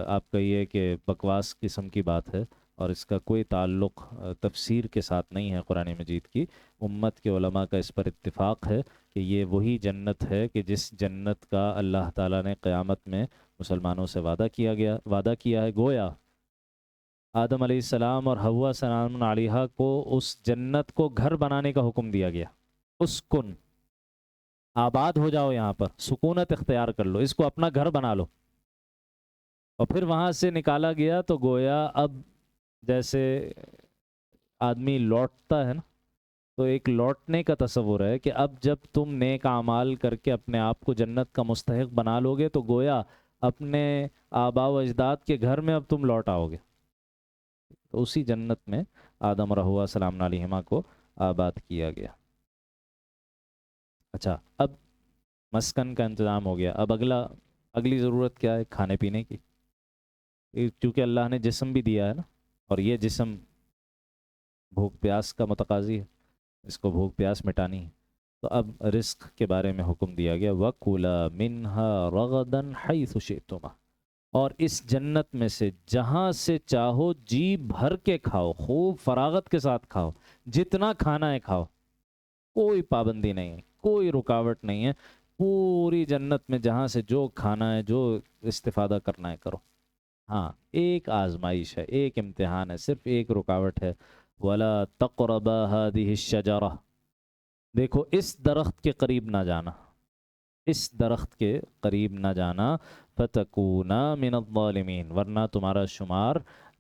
آپ کہیے کہ بکواس قسم کی بات ہے، اور اس کا کوئی تعلق تفسیر کے ساتھ نہیں ہے قرآن مجید کی۔ امت کے علماء کا اس پر اتفاق ہے کہ یہ وہی جنت ہے کہ جس جنت کا اللہ تعالیٰ نے قیامت میں مسلمانوں سے وعدہ کیا ہے۔ گویا آدم علیہ السلام اور حوا سلام علیہا کو اس جنت کو گھر بنانے کا حکم دیا گیا، اسکن، آباد ہو جاؤ، یہاں پر سکونت اختیار کر لو، اس کو اپنا گھر بنا لو۔ اور پھر وہاں سے نکالا گیا تو گویا اب جیسے آدمی لوٹتا ہے نا، تو ایک لوٹنے کا تصور ہے کہ اب جب تم نیک اعمال کر کے اپنے آپ کو جنت کا مستحق بنا لو گے تو گویا اپنے آبا و اجداد کے گھر میں اب تم لوٹ آؤ گے۔ تو اسی جنت میں آدم اور حوا سلام علیہما کو آباد کیا گیا۔ اچھا، اب مسکن کا انتظام ہو گیا، اب اگلی ضرورت کیا ہے؟ کھانے پینے کی، کیونکہ اللہ نے جسم بھی دیا ہے نا، اور یہ جسم بھوک پیاس کا متقاضی ہے، اس کو بھوک پیاس مٹانی ہے، تو اب رزق کے بارے میں حکم دیا گیا وَكُلَا مِنْهَا رَغَدًا حَيْثُ شِئْتُمَا، اور اس جنت میں سے جہاں سے چاہو جی بھر کے کھاؤ، خوب فراغت کے ساتھ کھاؤ، جتنا کھانا ہے کھاؤ، کوئی پابندی نہیں ہے، کوئی رکاوٹ نہیں ہے، پوری جنت میں جہاں سے جو کھانا ہے، جو استفادہ کرنا ہے کرو۔ ہاں، ایک آزمائش ہے، ایک امتحان ہے، صرف ایک رکاوٹ ہے، وَلَا تَقْرَبَا هَذِهِ الشَّجَرَةِ، دیکھو اس درخت کے قریب نہ جانا، اس درخت کے قریب نہ جانا، فَتَكُونَا مِنَ الظَّالِمِينَ، ورنہ تمہارا شمار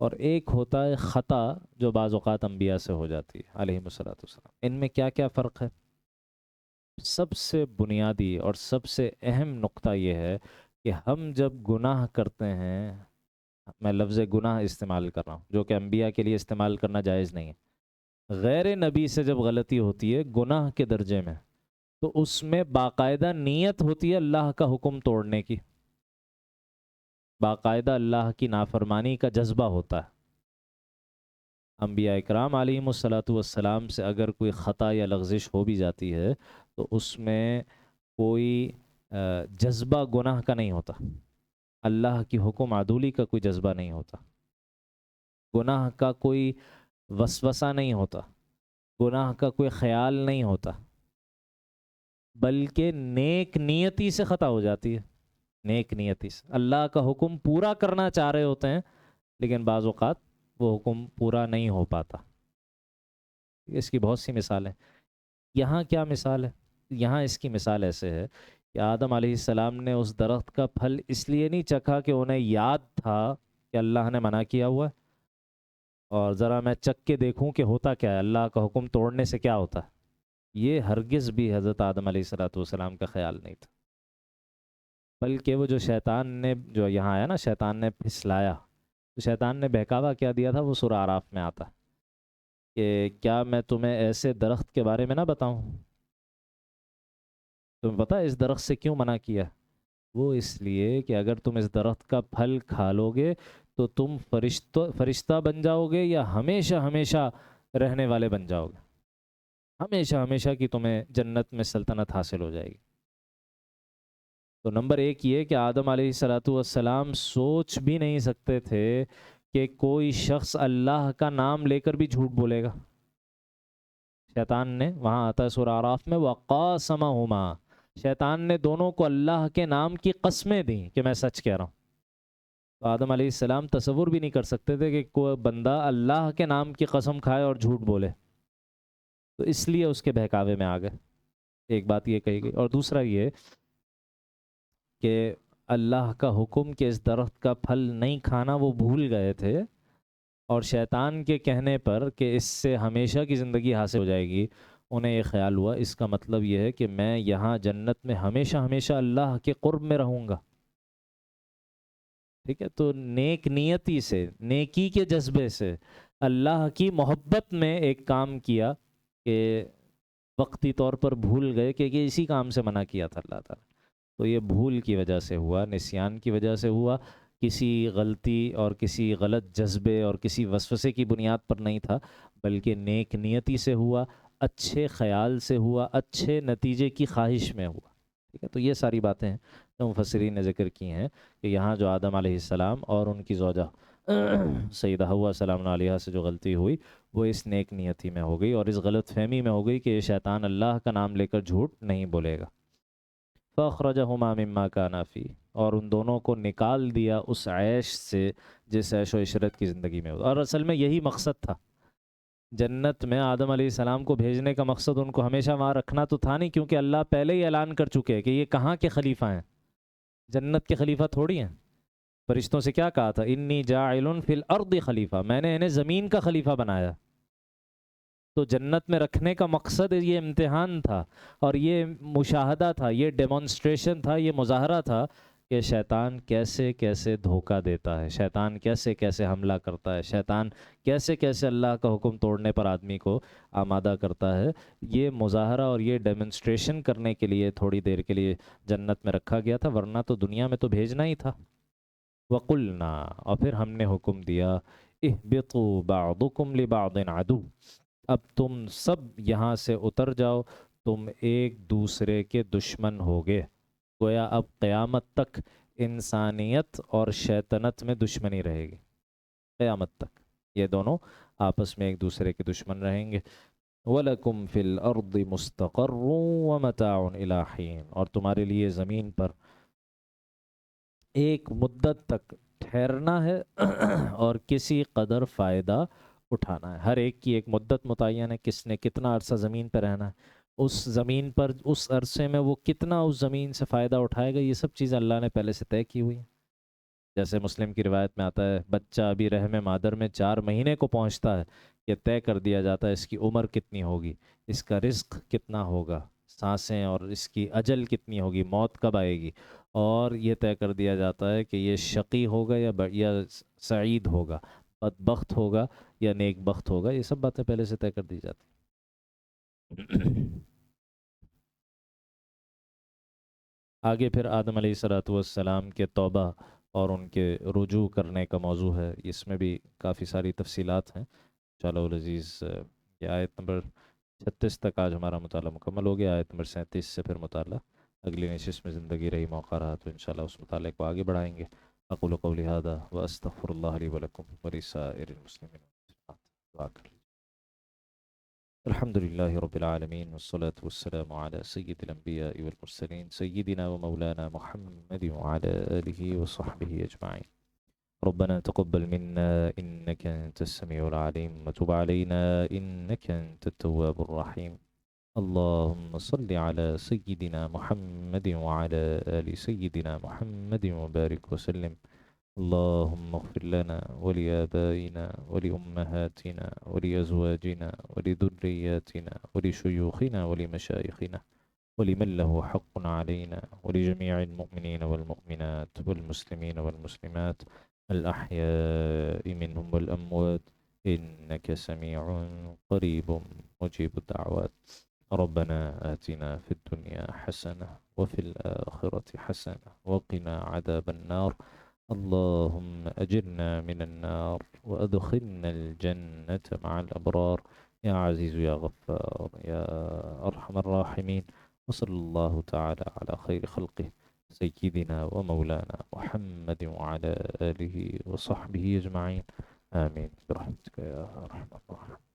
اور ایک ہوتا ہے خطا جو بعض اوقات انبیاء سے ہو جاتی ہے علیہم الصلوۃ والسلام. ان میں کیا کیا فرق ہے؟ سب سے بنیادی اور سب سے اہم نقطہ یہ ہے کہ ہم جب گناہ کرتے ہیں، میں لفظ گناہ استعمال کر رہا ہوں جو کہ انبیاء کے لیے استعمال کرنا جائز نہیں ہے، غیر نبی سے جب غلطی ہوتی ہے گناہ کے درجے میں، تو اس میں باقاعدہ نیت ہوتی ہے اللہ کا حکم توڑنے کی، باقاعدہ اللہ کی نافرمانی کا جذبہ ہوتا ہے. انبیاء اکرام علیہم الصلاۃ والسلام سے اگر کوئی خطا یا لغزش ہو بھی جاتی ہے تو اس میں کوئی جذبہ گناہ کا نہیں ہوتا، اللہ کی حکم عدولی کا کوئی جذبہ نہیں ہوتا، گناہ کا کوئی وسوسہ نہیں ہوتا، گناہ کا کوئی خیال نہیں ہوتا، بلکہ نیک نیتی سے خطا ہو جاتی ہے. نیک نیتی سے اللہ کا حکم پورا کرنا چاہ رہے ہوتے ہیں لیکن بعض اوقات وہ حکم پورا نہیں ہو پاتا. اس کی بہت سی مثال ہیں. یہاں کیا مثال ہے؟ یہاں اس کی مثال ایسے ہے کہ آدم علیہ السلام نے اس درخت کا پھل اس لیے نہیں چکھا کہ انہیں یاد تھا کہ اللہ نے منع کیا ہوا ہے اور ذرا میں چکھ کے دیکھوں کہ ہوتا کیا ہے، اللہ کا حکم توڑنے سے کیا ہوتا ہے. یہ ہرگز بھی حضرت آدم علیہ السلام کا خیال نہیں تھا، بلکہ وہ جو شیطان نے جو یہاں آیا نا، شیطان نے پھسلایا، تو شیطان نے بہکاوا کیا دیا تھا، وہ سورہ اعراف میں آتا ہے کہ کیا میں تمہیں ایسے درخت کے بارے میں نہ بتاؤں؟ تمہیں پتہ ہے اس درخت سے کیوں منع کیا؟ وہ اس لیے کہ اگر تم اس درخت کا پھل کھا لو گے تو تم فرشتہ بن جاؤ گے یا ہمیشہ ہمیشہ رہنے والے بن جاؤ گے، ہمیشہ ہمیشہ کی تمہیں جنت میں سلطنت حاصل ہو جائے گی. تو نمبر ایک یہ کہ آدم علیہ السلام سوچ بھی نہیں سکتے تھے کہ کوئی شخص اللہ کا نام لے کر بھی جھوٹ بولے گا. شیطان نے، وہاں آتا ہے سورہ اعراف میں، وَقَاسَمَهُمَا، شیطان نے دونوں کو اللہ کے نام کی قسمیں دیں کہ میں سچ کہہ رہا ہوں. تو آدم علیہ السلام تصور بھی نہیں کر سکتے تھے کہ کوئی بندہ اللہ کے نام کی قسم کھائے اور جھوٹ بولے، تو اس لیے اس کے بہکاوے میں آ گئے. ایک بات یہ کہی گئی. اور دوسرا یہ کہ اللہ کا حکم کہ اس درخت کا پھل نہیں کھانا وہ بھول گئے تھے، اور شیطان کے کہنے پر کہ اس سے ہمیشہ کی زندگی حاصل ہو جائے گی، انہیں یہ خیال ہوا اس کا مطلب یہ ہے کہ میں یہاں جنت میں ہمیشہ ہمیشہ اللہ کے قرب میں رہوں گا. ٹھیک ہے، تو نیک نیتی سے، نیکی کے جذبے سے، اللہ کی محبت میں ایک کام کیا کہ وقتی طور پر بھول گئے کہ اسی کام سے منع کیا تھا اللہ تعالیٰ. تو یہ بھول کی وجہ سے ہوا، نسیان کی وجہ سے ہوا، کسی غلطی اور کسی غلط جذبے اور کسی وسوسے کی بنیاد پر نہیں تھا، بلکہ نیک نیتی سے ہوا، اچھے خیال سے ہوا، اچھے نتیجے کی خواہش میں ہوا. ٹھیک ہے، تو یہ ساری باتیں ہیں جو مفسرین نے ذکر کی ہیں کہ یہاں جو آدم علیہ السلام اور ان کی زوجہ سیدہ حوا سلام علیہا سے جو غلطی ہوئی وہ اس نیک نیتی میں ہو گئی اور اس غلط فہمی میں ہو گئی کہ یہ شیطان اللہ کا نام لے کر جھوٹ نہیں بولے گا. فَأَخْرَجَهُمَا مِمَّا كَانَا فِيهِ، اور ان دونوں کو نکال دیا اس عیش سے جس عیش و عشرت کی زندگی میں. اور اصل میں یہی مقصد تھا جنت میں آدم علیہ السلام کو بھیجنے کا مقصد، ان کو ہمیشہ وہاں رکھنا تو تھا نہیں، کیونکہ اللہ پہلے ہی اعلان کر چکے کہ یہ کہاں کے خلیفہ ہیں، جنت کے خلیفہ تھوڑی ہیں. فرشتوں سے کیا کہا تھا؟ انی جاعل فی الارض خلیفہ، میں نے انہیں زمین کا خلیفہ بنایا. تو جنت میں رکھنے کا مقصد یہ امتحان تھا اور یہ مشاہدہ تھا، یہ ڈیمونسٹریشن تھا، یہ مظاہرہ تھا کہ شیطان کیسے کیسے دھوکہ دیتا ہے، شیطان کیسے کیسے حملہ کرتا ہے، شیطان کیسے کیسے اللہ کا حکم توڑنے پر آدمی کو آمادہ کرتا ہے. یہ مظاہرہ اور یہ ڈیمونسٹریشن کرنے کے لیے تھوڑی دیر کے لیے جنت میں رکھا گیا تھا، ورنہ تو دنیا میں تو بھیجنا ہی تھا. وَقُلْنَا، اور پھر ہم نے حکم دیا، اِهْبِطُوا بَعْضُكُمْ لِبَعْضٍ عَدُوٌّ، اب تم سب یہاں سے اتر جاؤ، تم ایک دوسرے کے دشمن ہوگے. گویا اب قیامت تک انسانیت اور شیطنت میں دشمنی رہے گی، قیامت تک یہ دونوں آپس میں ایک دوسرے کے دشمن رہیں گے. وَلَكُمْ فِي الْأَرْضِ مُسْتَقَرٌّ وَمَتَاعٌ إِلَىٰ حِينٍ، اور تمہارے لیے زمین پر ایک مدت تک ٹھہرنا ہے اور کسی قدر فائدہ اٹھانا ہے. ہر ایک کی ایک مدت متعین ہے، کس نے کتنا عرصہ زمین پہ رہنا ہے، اس زمین پر اس عرصے میں وہ کتنا اس زمین سے فائدہ اٹھائے گا، یہ سب چیزیں اللہ نے پہلے سے طے کی ہوئی ہیں. جیسے مسلم کی روایت میں آتا ہے بچہ ابھی رحم مادر میں 4 مہینے کو پہنچتا ہے، یہ طے کر دیا جاتا ہے اس کی عمر کتنی ہوگی، اس کا رزق کتنا ہوگا، سانسیں اور اس کی اجل کتنی ہوگی، موت کب آئے گی، اور یہ طے کر دیا جاتا ہے کہ یہ شقی ہوگا یا سعید ہوگا، بدبخت ہوگا یا نیک بخت ہوگا، یہ سب باتیں پہلے سے طے کر دی جاتی ہیں۔ آگے پھر آدم علیہ الصلوۃ والسلام کے توبہ اور ان کے رجوع کرنے کا موضوع ہے، اس میں بھی کافی ساری تفصیلات ہیں انشاءاللہ العزیز۔ یہ آیت نمبر 36 تک آج ہمارا مطالعہ مکمل ہو گیا، آیت نمبر 37 سے پھر مطالعہ اگلی نشست میں زندگی رہی موقع رہا تو انشاءاللہ اس مطالعے کو آگے بڑھائیں گے۔ اقول قولی ھذا واستغفر اللہ لی ولکم ولسائر المسلمین والمسلمات۔ دعا کر لیجیے۔ الحمد لله رب العالمين والصلاة والسلام على سيد الأنبياء والمرسلين سيدنا ومولانا محمد وعلى آله وصحبه أجمعين. ربنا تقبل منا إنك أنت السميع العليم وتب علينا إنك أنت التواب الرحيم. اللهم صل على سيدنا محمد وعلى آل سيدنا محمد وبارك وسلم. اللهم اغفر لنا ولآبائنا ولأمهاتنا ولأزواجنا ولذرياتنا ولشيوخنا ولمشايخنا ولمن له حق علينا ولجميع المؤمنين والمؤمنات والمسلمين والمسلمات الأحياء منهم والأموات إنك سميع قريب مجيب الدعوات. ربنا آتنا في الدنيا حسنة وفي الآخرة حسنة وقنا عذاب النار. اللهم أجرنا من النار وأدخلنا الجنة مع الأبرار يا عزيز يا غفار يا أرحم الراحمين. وصلى الله تعالى على خير خلقه سيدنا ومولانا محمد وعلى آله وصحبه أجمعين. آمين برحمتك يا أرحم الراحمين.